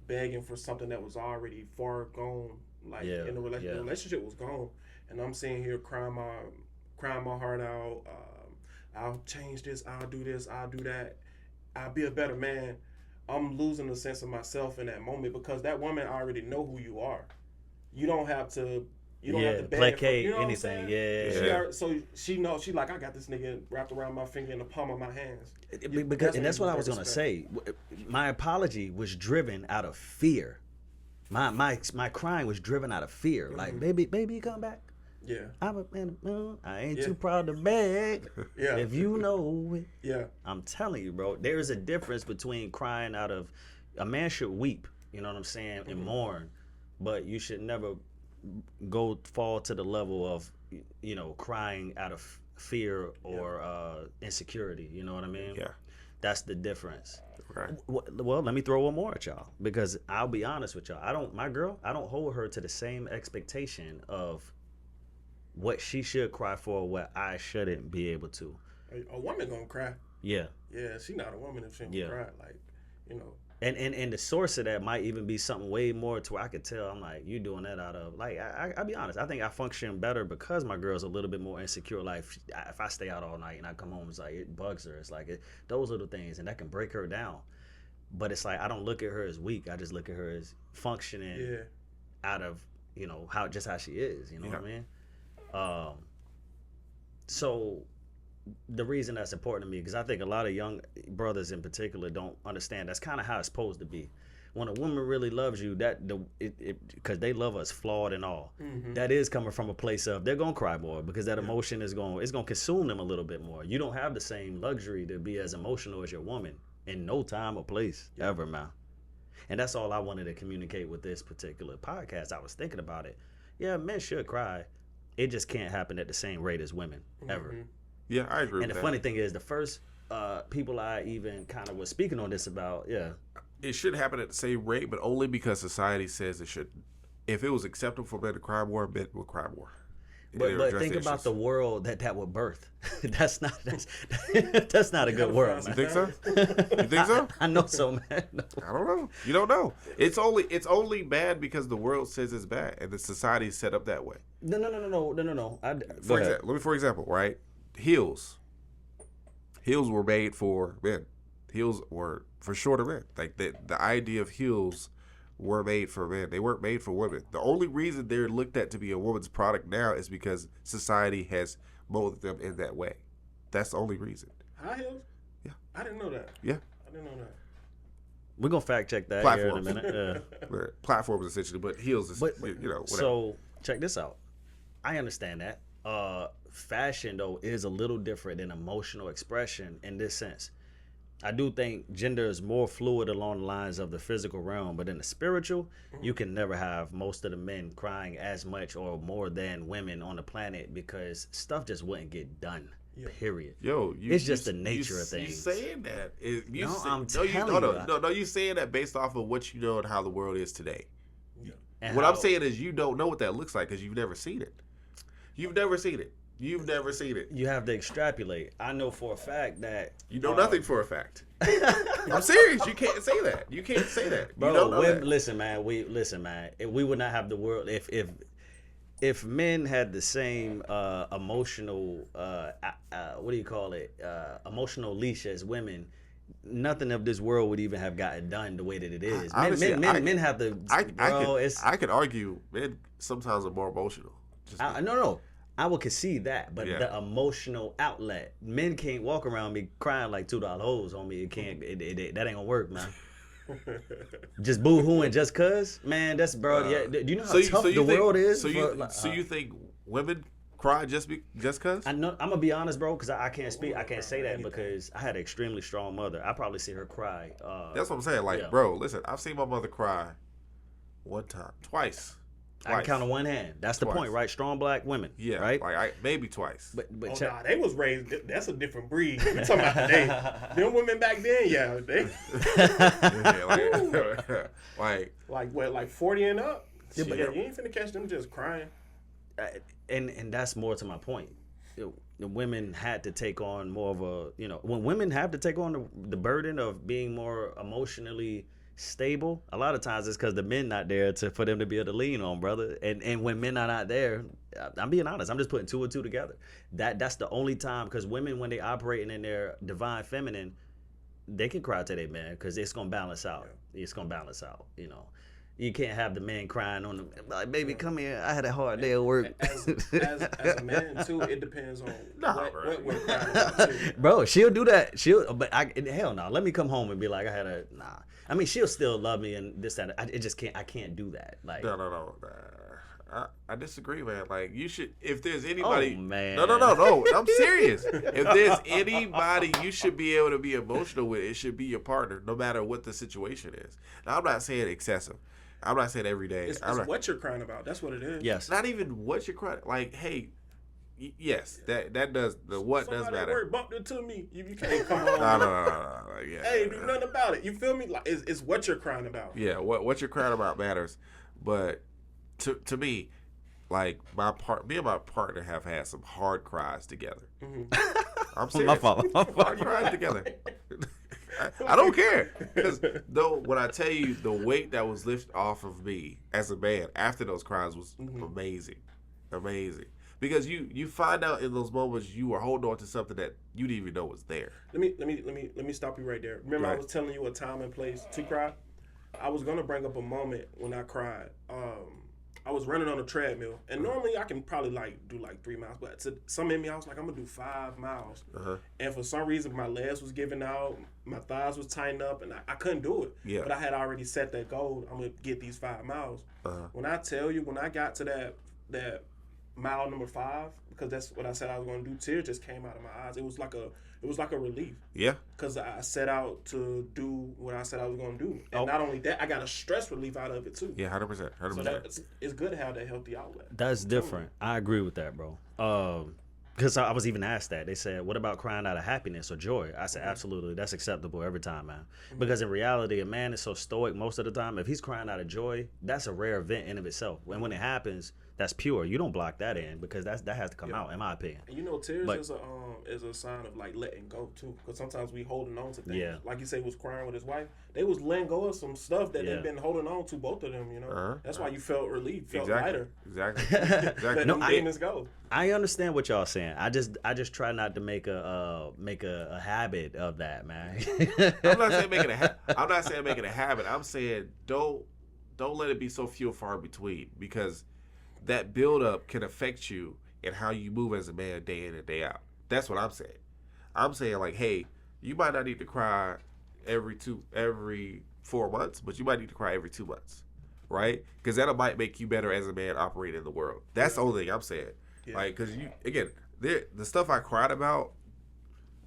[SPEAKER 3] begging for something that was already far gone, like
[SPEAKER 1] Yeah,
[SPEAKER 3] in the relationship,
[SPEAKER 1] yeah.
[SPEAKER 3] the relationship was gone, and I'm sitting here crying my heart out. I'll change this. I'll do this. I'll do that. I'll be a better man. I'm losing the sense of myself in that moment because that woman already know who you are. You don't have to, You don't have to beg
[SPEAKER 1] placate,
[SPEAKER 3] you know
[SPEAKER 1] anything.
[SPEAKER 3] What I'm saying?
[SPEAKER 1] Yeah.
[SPEAKER 3] So she knows. She like, I got this nigga wrapped around my finger in the palm of my hands.
[SPEAKER 1] That's what I was gonna say. My apology was driven out of fear. My crying was driven out of fear. Like, baby, come back.
[SPEAKER 3] Yeah.
[SPEAKER 1] I'm a man. I ain't too proud to beg.
[SPEAKER 3] Yeah.
[SPEAKER 1] If you know it.
[SPEAKER 3] Yeah.
[SPEAKER 1] I'm telling you, bro. There is a difference between crying out of. A man should weep. You know what I'm saying, and mourn, but you should never fall to the level of crying out of fear or insecurity. You know what I mean?
[SPEAKER 2] Yeah.
[SPEAKER 1] That's the difference.
[SPEAKER 2] Right.
[SPEAKER 1] Well, let me throw one more at y'all, because I'll be honest with y'all. I don't hold her to the same expectation of what she should cry for, what I shouldn't be able to.
[SPEAKER 3] A woman gonna cry.
[SPEAKER 1] Yeah.
[SPEAKER 3] Yeah, she not a woman if she don't cry. Like, you know.
[SPEAKER 1] And the source of that might even be something way more to where I could tell. I'm like, you doing that out of, like, I'll be honest. I think I function better because my girl's a little bit more insecure. Like, if I stay out all night and I come home, it's like, it bugs her. It's like, those little things, and that can break her down. But it's like, I don't look at her as weak. I just look at her as functioning out of, how she is. You know what I mean? So the reason that's important to me, because I think a lot of young brothers in particular don't understand that's kind of how it's supposed to be. When a woman really loves you, because they love us flawed and all, that is coming from a place of they're gonna cry more, because that emotion is gonna consume them a little bit more. You don't have the same luxury to be as emotional as your woman in no time or place ever, man. And that's all I wanted to communicate with this particular podcast. I was thinking about it. Yeah, men should cry. It just can't happen at the same rate as women ever.
[SPEAKER 2] Yeah, I agree with that.
[SPEAKER 1] And the funny thing is, the first people I even kind of was speaking on this about,
[SPEAKER 2] it should happen at the same rate, but only because society says it shouldn't. If it was acceptable for men to cry more, men would cry more.
[SPEAKER 1] But think about the world that would birth. that's not a good world, man.
[SPEAKER 2] You think so? You think so?
[SPEAKER 1] I know so, man. No.
[SPEAKER 2] I don't know. You don't know. It's only bad because the world says it's bad, and the society is set up that way.
[SPEAKER 1] No.
[SPEAKER 2] For example, right? Heels were made for men. Heels were for shorter men. Like the idea of heels were made for men. They weren't made for women. The only reason they're looked at to be a woman's product now is because society has molded them in that way. That's the only reason.
[SPEAKER 3] High heels?
[SPEAKER 2] Yeah.
[SPEAKER 3] I didn't know that.
[SPEAKER 2] Yeah.
[SPEAKER 3] I didn't know that.
[SPEAKER 1] We're gonna fact check that here in a minute.
[SPEAKER 2] Platforms essentially, but heels is whatever.
[SPEAKER 1] So check this out. I understand that. Fashion though is a little different than emotional expression in this sense. I do think gender is more fluid along the lines of the physical realm, but in the spiritual, you can never have most of the men crying as much or more than women on the planet, because stuff just wouldn't get done. Period. It's just the nature of things.
[SPEAKER 2] You saying that?
[SPEAKER 1] I'm telling you.
[SPEAKER 2] No. You saying that based off of what you know and how the world is today.
[SPEAKER 1] Yeah.
[SPEAKER 2] What I'm saying is you don't know what that looks like because you've never seen it. You've never seen it.
[SPEAKER 1] You have to extrapolate. I know for a fact that
[SPEAKER 2] you know nothing for a fact. I'm serious. You can't say that. You can't say that.
[SPEAKER 1] Bro,
[SPEAKER 2] you don't know that.
[SPEAKER 1] Listen, man. We would not have the world if men had the same emotional emotional leash as women. Nothing of this world would even have gotten done the way that it is. Men have the.
[SPEAKER 2] I could argue men sometimes are more emotional.
[SPEAKER 1] No. I would concede that, but the emotional outlet, men can't walk around me crying like $2 hoes on me. It can't. That ain't gonna work, man. Just boo-hooing just cause, man. That's bro. Do you know how tough the world is?
[SPEAKER 2] So you think women cry just cause?
[SPEAKER 1] I know. I'm gonna be honest, bro, because I can't speak. I can't say that because I had an extremely strong mother. I probably see her cry.
[SPEAKER 2] That's what I'm saying. Like, bro, listen. I've seen my mother cry one time, twice.
[SPEAKER 1] I can count on one hand. That's the point, right? Strong black women.
[SPEAKER 2] Yeah.
[SPEAKER 1] Right?
[SPEAKER 2] Like maybe twice.
[SPEAKER 1] But
[SPEAKER 3] they was raised. That's a different breed. We're talking about today. Them women back then, they. Like 40 and up. Yeah, but you ain't finna catch them just crying.
[SPEAKER 1] And that's more to my point. The women had to take on more of a, when women have to take on the burden of being more emotionally stable, a lot of times it's because the men not there for them to be able to lean on, brother. And when men are not there, I'm being honest, I'm just putting two and two together. That's the only time, because women, when they operating in their divine feminine, they can cry to their man because it's gonna balance out. It's gonna balance out, You can't have the man crying on the like, baby, come here. I had a hard day at work.
[SPEAKER 3] As a man too, it depends on what we're crying about too.
[SPEAKER 1] Bro, she'll do that. But hell no. Let me come home and be like, I had a nah. I mean, she'll still love me and this that. It just can't. I can't do that. Like,
[SPEAKER 2] No. I disagree, man. Like, you should, if there's anybody.
[SPEAKER 1] Oh, man.
[SPEAKER 2] No. I'm serious. If there's anybody you should be able to be emotional with, it should be your partner, no matter what the situation is. Now, I'm not saying excessive. I'm not saying every day.
[SPEAKER 3] It's what you're crying about. That's what it is.
[SPEAKER 1] yes.
[SPEAKER 2] Not even what you're crying. Like, hey, yes, that does the what
[SPEAKER 3] Somebody
[SPEAKER 2] does matter.
[SPEAKER 3] at work bumped into me. You can't come home.
[SPEAKER 2] No. Yeah.
[SPEAKER 3] Hey, do nothing about it. You feel me? Like it's what you're crying about.
[SPEAKER 2] Yeah, what you're crying about matters, but to me, like me and my partner have had some hard cries together.
[SPEAKER 3] Mm-hmm.
[SPEAKER 2] I'm serious.
[SPEAKER 1] My fault.
[SPEAKER 2] Hard cries together. I don't care, because though when I tell you the weight that was lifted off of me as a man after those cries was amazing. Because you find out in those moments you were holding on to something that you didn't even know was there.
[SPEAKER 3] Let me stop you right there. Remember, I was telling you a time and place to cry. I was gonna bring up a moment when I cried. I was running on a treadmill, and normally I can probably do 3 miles, but to some in me, I was like, I'm gonna do 5 miles. And for some reason, my legs was giving out, my thighs was tightened up, and I couldn't do it.
[SPEAKER 2] Yeah.
[SPEAKER 3] But I had already set that goal. I'm gonna get these 5 miles. When I tell you, when I got to that mile number 5, because that's what I said I was gonna do, tears just came out of my eyes. It was like a relief.
[SPEAKER 2] Yeah.
[SPEAKER 3] Because I set out to do what I said I was going to do. And not only that, I got a stress relief out of it too.
[SPEAKER 2] Yeah, 100%.
[SPEAKER 3] So it's good to have that healthy outlet.
[SPEAKER 1] That's different. I agree with that, bro. Because I was even asked that. They said, what about crying out of happiness or joy? I said, absolutely. That's acceptable every time, man. Because in reality, a man is so stoic most of the time. If he's crying out of joy, that's a rare event in of itself. When it happens, that's pure. You don't block that in, because that has to come out, in my opinion.
[SPEAKER 3] And tears is a sign of letting go too. Because sometimes we holding on to things.
[SPEAKER 1] Yeah.
[SPEAKER 3] Like you say, was crying with his wife. They was letting go of some stuff that they've been holding on to, both of them. That's why you felt relief, felt lighter.
[SPEAKER 2] Exactly.
[SPEAKER 3] Let them demons go.
[SPEAKER 1] I understand what y'all saying. I just try not to make a habit of that, man.
[SPEAKER 2] I'm not saying make it a habit. I'm saying don't let it be so few and far between, because that buildup can affect you and how you move as a man day in and day out. That's what I'm saying. I'm saying, like, hey, you might not need to cry every 4 months, but you might need to cry every 2 months, right? Because that might make you better as a man operating in the world. That's the only thing I'm saying. Yeah. Like, because the stuff I cried about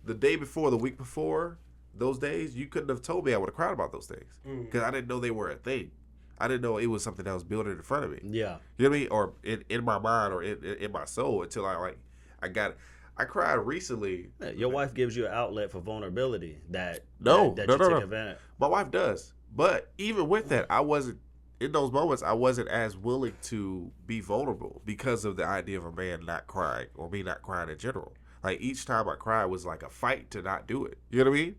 [SPEAKER 2] the day before, the week before, those days, you couldn't have told me I would have cried about those things, because I didn't know they were a thing. I didn't know it was something that was building in front of me.
[SPEAKER 1] Yeah.
[SPEAKER 2] You know what I mean? Or in my mind, or in my soul, until I got it. I cried recently.
[SPEAKER 1] Your wife gives you an outlet for vulnerability that
[SPEAKER 2] you
[SPEAKER 1] take advantage.
[SPEAKER 2] My wife does. But even with that, in those moments, I wasn't as willing to be vulnerable because of the idea of a man not crying, or me not crying in general. Like, each time I cried was like a fight to not do it. You know what I mean?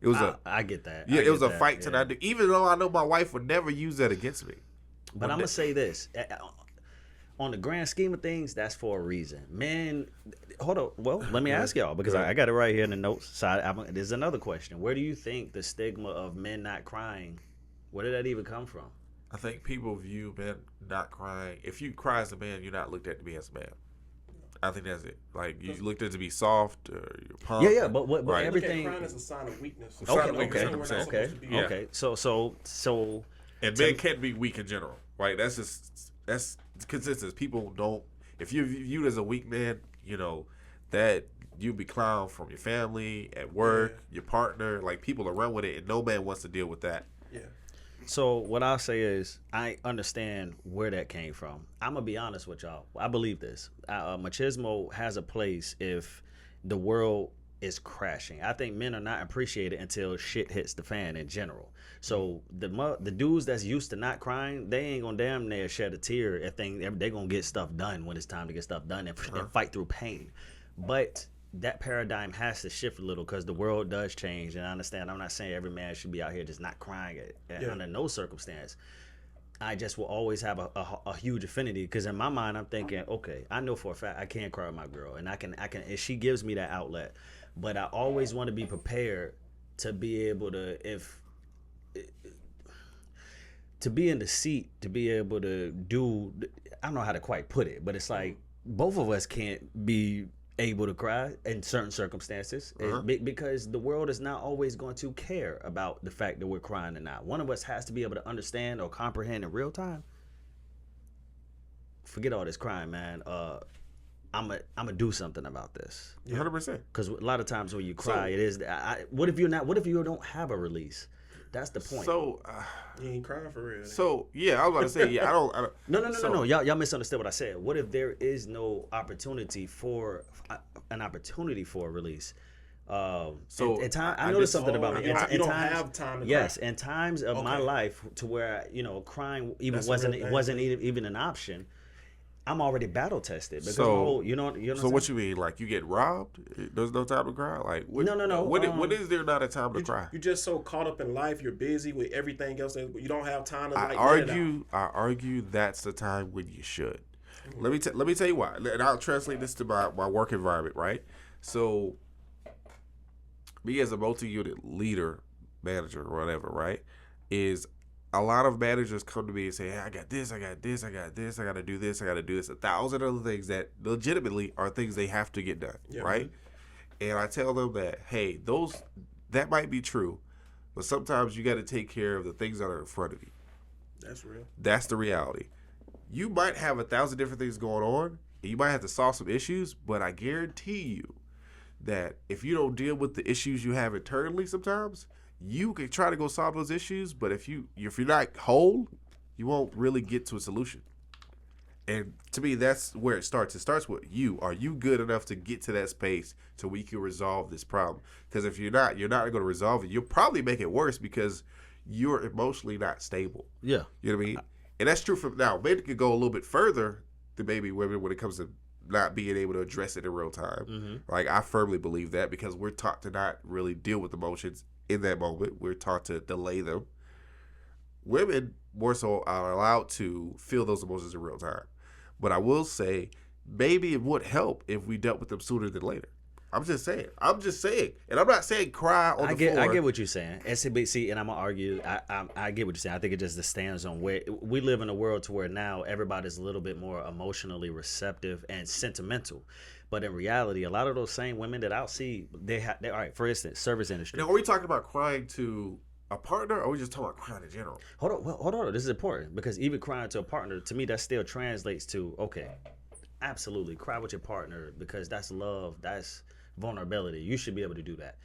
[SPEAKER 2] It was
[SPEAKER 1] I get that.
[SPEAKER 2] Yeah, it was a fight to not do, even though I know my wife would never use that against me.
[SPEAKER 1] But I'm going to say this. On the grand scheme of things, that's for a reason. Men, hold on. Well, let me ask y'all, because I got it right here in the notes. So there's another question. Where do you think the stigma of men not crying, where did that even come from?
[SPEAKER 2] I think people view men not crying. If you cry as a man, you're not looked at to be as a man. I think that's it. Like, you looked at it to be soft, or you're pumped.
[SPEAKER 1] Yeah, but
[SPEAKER 2] right.
[SPEAKER 1] everything.
[SPEAKER 3] Crying is a sign of weakness.
[SPEAKER 1] Okay. So.
[SPEAKER 2] And men can't be weak in general, right? That's consensus. People don't. If you're viewed as a weak man, that you be clowned from your family, at work, your partner. Like, people are run with it, and no man wants to deal with that.
[SPEAKER 3] Yeah.
[SPEAKER 1] So what I'll say is, I understand where that came from. I'm going to be honest with y'all. I believe this. Machismo has a place if the world is crashing. I think men are not appreciated until shit hits the fan in general. So the dudes that's used to not crying, they ain't going to damn near shed a tear if they're going to get stuff done when it's time to get stuff done and fight through pain. But that paradigm has to shift a little, because the world does change. And I understand, I'm not saying every man should be out here just not crying under no circumstance. I just will always have a huge affinity, because in my mind I'm thinking, okay, I know for a fact I can cry with my girl, and I can if she gives me that outlet. But I always want to be prepared to be able to, to be in the seat, to be able to do, I don't know how to quite put it, but it's like both of us can't be able to cry in certain circumstances because the world is not always going to care about the fact that we're crying or not. One of us has to be able to understand or comprehend in real time. Forget all this crying, man. I'm a do something about this.
[SPEAKER 2] 100%.
[SPEAKER 1] Because a lot of times when you cry, it is. What if you're not? What if you don't have a release? That's the point.
[SPEAKER 2] So
[SPEAKER 3] you ain't crying for real.
[SPEAKER 2] So yeah, I was about to say I don't.
[SPEAKER 1] No. Y'all misunderstood what I said. What if there is no opportunity for an opportunity for a release? So in time, I noticed something about me.
[SPEAKER 3] You don't have time to
[SPEAKER 1] yes,
[SPEAKER 3] cry.
[SPEAKER 1] in times of my life to where crying wasn't even an option. I'm already battle tested because you know.
[SPEAKER 2] So what you mean? Like you get robbed? There's no time to cry? Like
[SPEAKER 1] no.
[SPEAKER 2] When is there not a time to cry?
[SPEAKER 3] You're just so caught up in life. You're busy with everything else. You don't have time to.
[SPEAKER 2] I argue that's the time when you should. Mm-hmm. Let me tell you why. And I'll translate this to my work environment. Right. So, me as a multi-unit leader, manager, or whatever, right, is. A lot of managers come to me and say, hey, I got this, I got to do this, I got to do this. 1,000 other things that legitimately are things they have to get done, right? And I tell them that, hey, that might be true, but sometimes you got to take care of the things that are in front of you.
[SPEAKER 3] That's real.
[SPEAKER 2] That's the reality. You might have 1,000 different things going on, and you might have to solve some issues, but I guarantee you that if you don't deal with the issues you have internally sometimes, you can try to go solve those issues, but if you're not whole, you won't really get to a solution. And to me, that's where it starts. It starts with you. Are you good enough to get to that space so we can resolve this problem? Because if you're not going to resolve it. You'll probably make it worse because you're emotionally not stable.
[SPEAKER 1] Yeah.
[SPEAKER 2] You know what I mean? And that's true for now. Maybe it could go a little bit further than maybe women when it comes to not being able to address it in real time. Mm-hmm. Like, I firmly believe that because we're taught to not really deal with emotions in that moment. We're taught to delay them. Women more so are allowed to feel those emotions in real time. But I will say, maybe it would help if we dealt with them sooner than later. I'm just saying. And I'm not saying cry on the floor.
[SPEAKER 1] I get what you're saying. SBC, and I'm going to argue, I get what you're saying. I think it just stands on where we live in a world to where now everybody's a little bit more emotionally receptive and sentimental. But in reality, a lot of those same women that I'll see, they all right, for instance, service industry.
[SPEAKER 2] Now, are we talking about crying to a partner, or are we just talking about crying in general?
[SPEAKER 1] Hold on. This is important because even crying to a partner, to me, that still translates to, okay, absolutely, cry with your partner because that's love, that's vulnerability. You should be able to do that.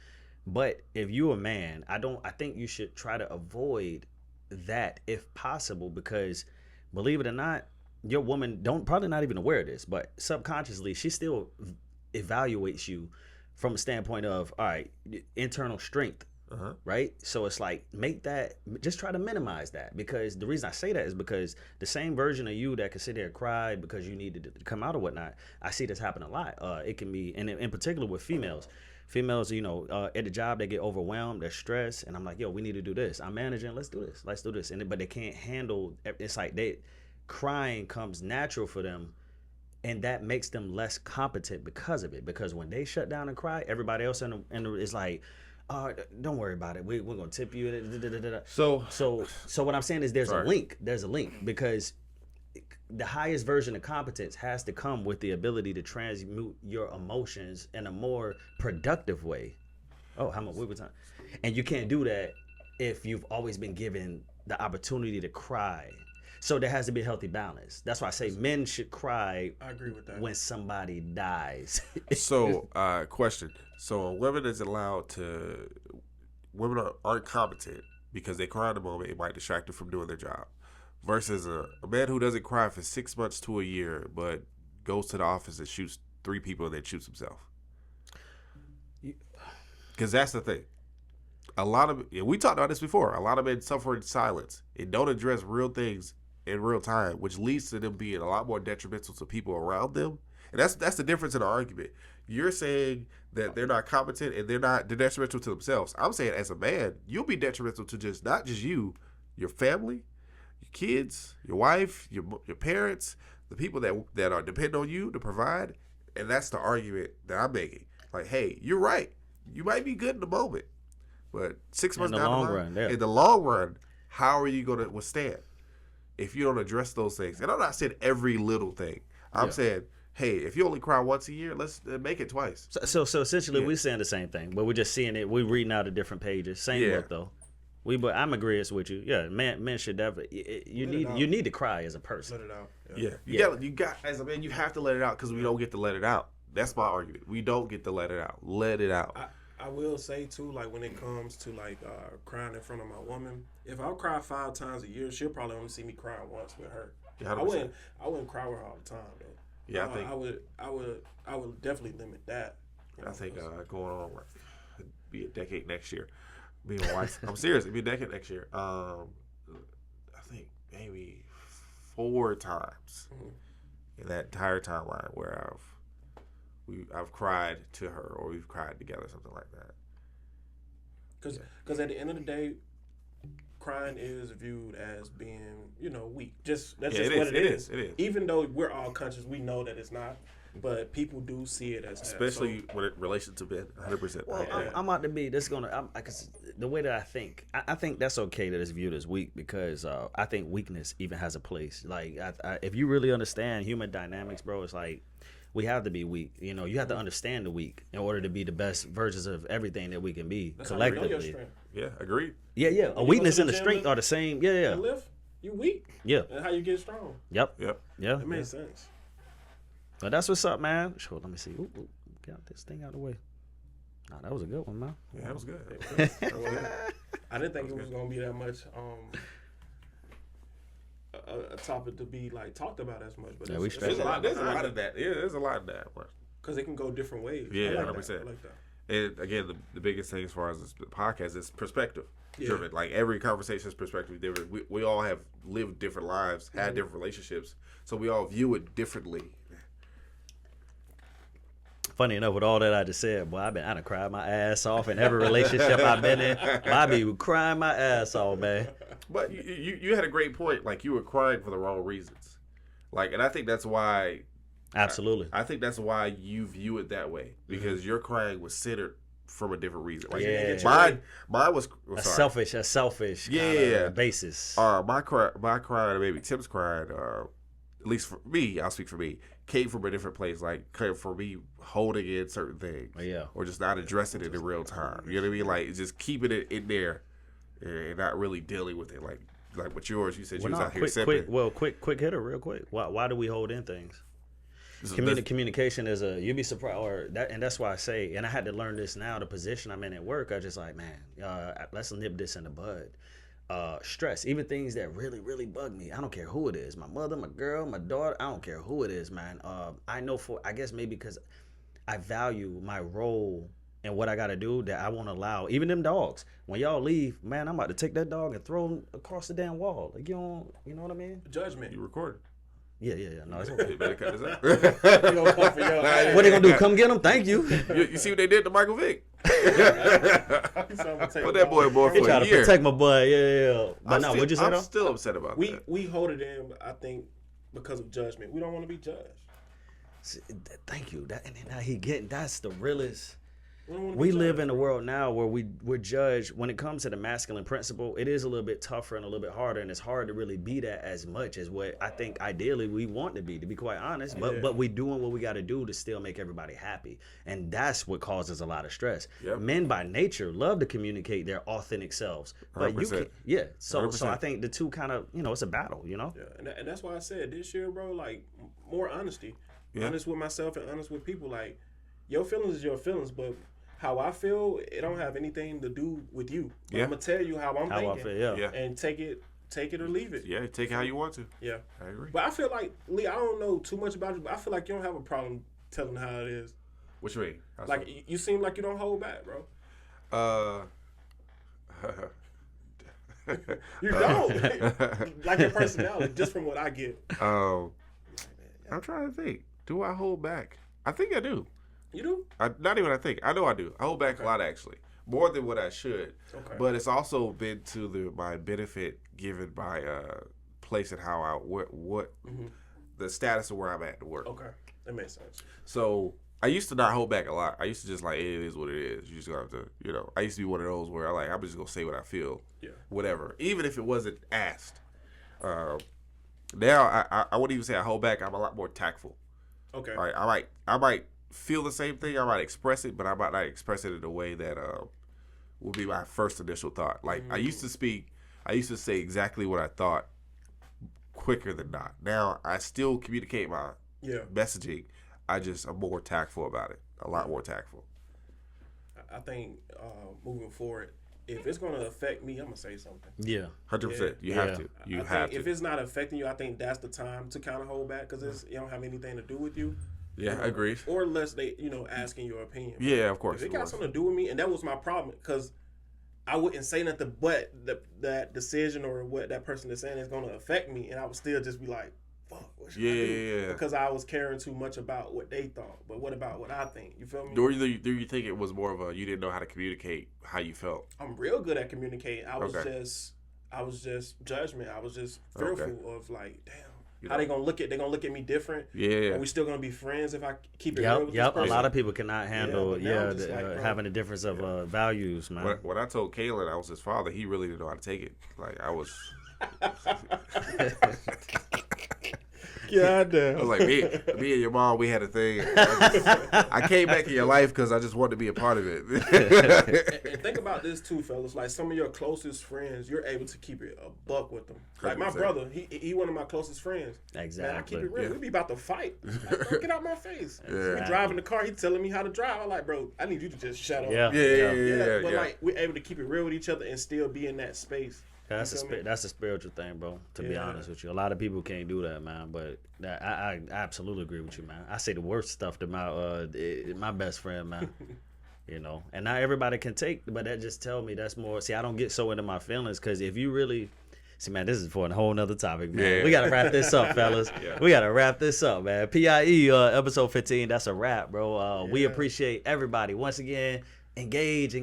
[SPEAKER 1] But if you're a man, I think you should try to avoid that if possible because, believe it or not, your woman probably not even aware of this, but subconsciously she still evaluates you from a standpoint of, all right, internal strength, right? So it's like, just try to minimize that, because the reason I say that is because the same version of you that can sit there and cry because you needed to come out or whatnot, I see this happen a lot. It can be, and in particular with females, at the job, they get overwhelmed, they're stressed, and I'm like, yo, we need to do this. I'm managing, let's do this. But they can't handle, it's like crying comes natural for them, and that makes them less competent because of it. Because when they shut down and cry, everybody else is like, oh, don't worry about it. We're gonna tip you. So what I'm saying is there's a link. There's a link because the highest version of competence has to come with the ability to transmute your emotions in a more productive way. Oh, how much we were talking? And you can't do that if you've always been given the opportunity to cry. So there has to be a healthy balance. That's why I say men should cry.
[SPEAKER 3] I agree with that.
[SPEAKER 1] When somebody dies.
[SPEAKER 2] So, question. So a woman is allowed to, women aren't competent because they cry in the moment. It might distract them from doing their job. Versus a man who doesn't cry for 6 months to a year, but goes to the office and shoots 3 people and then shoots himself. Because that's the thing. We talked about this before. A lot of men suffer in silence and don't address real things in real time, which leads to them being a lot more detrimental to people around them. And that's the difference in the argument. You're saying that they're not competent and they're detrimental to themselves. I'm saying as a man, you'll be detrimental to not just you, your family, your kids, your wife, your parents, the people that are depend on you to provide. And that's the argument that I'm making. Like, hey, you're right. You might be good in the moment, but 6 months down the line, in the long run, how are you going to withstand if you don't address those things? And I'm not saying every little thing. I'm saying, hey, if you only cry once a year, let's make it twice.
[SPEAKER 1] So essentially, we're saying the same thing, but we're just seeing it. We're reading out of different pages. Same book though. But I'm agreeing with you. Yeah, men should definitely. You need to cry as a person.
[SPEAKER 3] Let it out.
[SPEAKER 2] You got as a man, you have to let it out because we don't get to let it out. That's my argument. We don't get to let it out. Let it out.
[SPEAKER 3] I will say too, like when it comes to like crying in front of my woman, if I cry 5 times a year, she'll probably only see me crying once with her.
[SPEAKER 2] 100%.
[SPEAKER 3] I wouldn't cry with her all the time though.
[SPEAKER 2] Yeah, I think
[SPEAKER 3] I would definitely limit that.
[SPEAKER 2] I think going on be a decade next year. Me and my wife. I'm serious. It'll be a decade next year. I think maybe 4 times in that entire timeline where I've cried to her or we've cried together, something like that.
[SPEAKER 3] Because at the end of the day, crying is viewed as being, weak. That's just what it is. It is. Even though we're all conscious, we know that it's not. But people do see it as
[SPEAKER 2] especially that, when it relates to men, 100%.
[SPEAKER 1] Well, I'm out to be. This gonna. Cause the way that I think that's okay that it's viewed as weak because I think weakness even has a place. Like, if you really understand human dynamics, bro, it's like we have to be weak. You have to understand the weak in order to be the best versions of everything that we can be collectively.
[SPEAKER 2] Yeah, agreed.
[SPEAKER 1] Yeah. A weakness and a strength are the same. Yeah.
[SPEAKER 3] Lift, you weak.
[SPEAKER 1] Yeah.
[SPEAKER 3] And how you get strong.
[SPEAKER 1] Yep. Yeah.
[SPEAKER 3] It makes sense.
[SPEAKER 1] But that's what's up, man. Sure, let me see. Ooh, get this thing out of the way. Nah, that was a good one, man.
[SPEAKER 2] Yeah, that was good.
[SPEAKER 3] I didn't think it was gonna be that much a topic to be like talked about as much. But
[SPEAKER 2] there's a lot of that. Yeah, there's a lot of that.
[SPEAKER 3] Because it can go different ways.
[SPEAKER 2] Yeah, 100%. I like that. And again, the biggest thing as far as the podcast is perspective driven. Like every conversation is perspective different. We all have lived different lives, had different relationships, so we all view it differently.
[SPEAKER 1] Funny enough, with all that I just said, boy, I done cried my ass off in every relationship I've been in. I be crying my ass off, man.
[SPEAKER 2] But you had a great point. Like, you were crying for the wrong reasons. Like, and I think that's why.
[SPEAKER 1] Absolutely.
[SPEAKER 2] I think that's why you view it that way because your crying was centered from a different reason. Like, mine was
[SPEAKER 1] a selfish basis.
[SPEAKER 2] My crying, maybe Tim's crying. At least for me, I'll speak for me, came from a different place. Like, came from me holding in certain things. Or just not addressing it in real time. You know what I mean? Like, just keeping it in there and not really dealing with it. Like with yours, you said you was out here sipping.
[SPEAKER 1] Quick hitter, real quick. Why do we hold in things? Communication is you'd be surprised, and that's why I say, and I had to learn this now, the position I'm in at work, I just like, man, let's nip this in the bud. Stress, even things that really, really bug me. I don't care who it is. My mother, my girl, my daughter. I don't care who it is, man. I know I guess maybe because I value my role and what I got to do that I won't allow. Even them dogs. When y'all leave, man, I'm about to take that dog and throw him across the damn wall. Like, you know what I mean?
[SPEAKER 3] Judgment.
[SPEAKER 2] You recorded.
[SPEAKER 1] Yeah. No, it's okay.
[SPEAKER 2] Better cut this out.
[SPEAKER 1] What they gonna do? Come get him? Thank you.
[SPEAKER 2] You see what they did to Michael Vick? Put that boy for
[SPEAKER 1] a year. To protect my boy. Yeah. But no, what'd you say?
[SPEAKER 2] I'm still upset about that.
[SPEAKER 3] We hold it in, I think, because of judgment. We don't want to be judged.
[SPEAKER 1] Thank you. That's the realest. We live in a world now where we're judged. When it comes to the masculine principle, it is a little bit tougher and a little bit harder, and it's hard to really be that as much as what I think ideally we want to be quite honest. But we doing what we got to do to still make everybody happy, and that's what causes a lot of stress. Yep. Men by nature love to communicate their authentic selves, but
[SPEAKER 2] 100%.
[SPEAKER 1] So I think the two kind of it's a battle,
[SPEAKER 3] Yeah, and that's why I said this year, bro, like more honesty, honest with myself and honest with people. Like, your feelings is your feelings, but how I feel, it don't have anything to do with you. But I'm gonna tell you how I'm thinking.
[SPEAKER 1] I feel,
[SPEAKER 3] and take it or leave it.
[SPEAKER 2] Yeah, take it how you want to.
[SPEAKER 3] Yeah,
[SPEAKER 2] I agree.
[SPEAKER 3] But I feel like, Lee, I don't know too much about you, but I feel like you don't have a problem telling how it is.
[SPEAKER 2] What you mean?
[SPEAKER 3] Like, you seem like you don't hold back, bro. You don't. Like your personality, just from what I get.
[SPEAKER 2] I'm trying to think. Do I hold back? I think I do.
[SPEAKER 3] You do?
[SPEAKER 2] Not even I think. I know I do. I hold back a lot, actually. More than what I should. Okay. But it's also been to my benefit given my place and how the status of where I'm at work.
[SPEAKER 3] Okay. That makes sense.
[SPEAKER 2] So I used to not hold back a lot. I used to just like, it is what it is. You just gonna have to, you know. I used to be one of those where I'm just gonna say what I feel, whatever, even if it wasn't asked. Now I wouldn't even say I hold back. I'm a lot more tactful.
[SPEAKER 3] Okay.
[SPEAKER 2] All right, I might feel the same thing. I might express it, but I might not express it in a way that will be my first initial thought. Like I used to say exactly what I thought quicker than not. Now I still communicate my messaging. I'm more tactful about it. A lot more tactful.
[SPEAKER 3] I think moving forward, if it's going to affect me, I'm going to say something.
[SPEAKER 1] Yeah.
[SPEAKER 2] 100%. You have to. You have to.
[SPEAKER 3] If it's not affecting you, I think that's the time to kind of hold back because it don't have anything to do with you.
[SPEAKER 2] Yeah, I agree.
[SPEAKER 3] Or unless they, asking your opinion.
[SPEAKER 2] Yeah, of course.
[SPEAKER 3] If it got something to do with me, and that was my problem because I wouldn't say nothing but that decision or what that person is saying is going to affect me, and I would still just be like, fuck, what should I do? Because I was caring too much about what they thought. But what about what I think? You feel me?
[SPEAKER 2] Do you think it was more of a you didn't know how to communicate how you felt?
[SPEAKER 3] I'm real good at communicating. I was just judgment. I was just fearful of like, damn, how they gonna look at? They gonna look at me different?
[SPEAKER 2] Yeah.
[SPEAKER 3] Are we still gonna be friends if I keep it real with this
[SPEAKER 1] a
[SPEAKER 3] person?
[SPEAKER 1] lot of people cannot handle having a difference of values, man.
[SPEAKER 2] When I told Kalen I was his father, he really didn't know how to take it. Like I was.
[SPEAKER 3] God damn.
[SPEAKER 2] I was like, me and your mom, we had a thing. I came back in your life because I just wanted to be a part of it.
[SPEAKER 3] And think about this too, fellas. Like some of your closest friends, you're able to keep it a buck with them. Like my
[SPEAKER 2] 100%.
[SPEAKER 3] brother, he one of my closest friends.
[SPEAKER 1] Exactly.
[SPEAKER 3] Man, I keep it real.
[SPEAKER 2] Yeah.
[SPEAKER 3] We be about to fight. Like, bro, get out my face.
[SPEAKER 2] Yeah.
[SPEAKER 3] We driving the car. He telling me how to drive. I'm like, bro, I need you to just shut up.
[SPEAKER 2] Yeah.
[SPEAKER 3] But like, we're able to keep it real with each other and still be in that space.
[SPEAKER 1] That's a spiritual thing, bro. To be honest with you, a lot of people can't do that, man. But I absolutely agree with you, man. I say the worst stuff to my best friend, man. And not everybody can take, but that just tell me that's more. See, I don't get so into my feelings because if you really see, man, this is for a whole nother topic, man.
[SPEAKER 2] Yeah.
[SPEAKER 1] We gotta wrap this up, fellas. We gotta wrap this up, man. PIE episode 15. That's a wrap, bro. We appreciate everybody once again. Engage,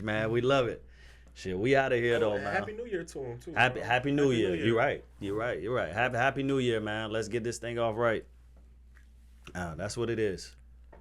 [SPEAKER 1] man. We love it. Shit, we out of here though, man.
[SPEAKER 3] Happy New Year to him too.
[SPEAKER 1] Happy New Year. You're right. Happy New Year, man. Let's get this thing off right. That's what it is.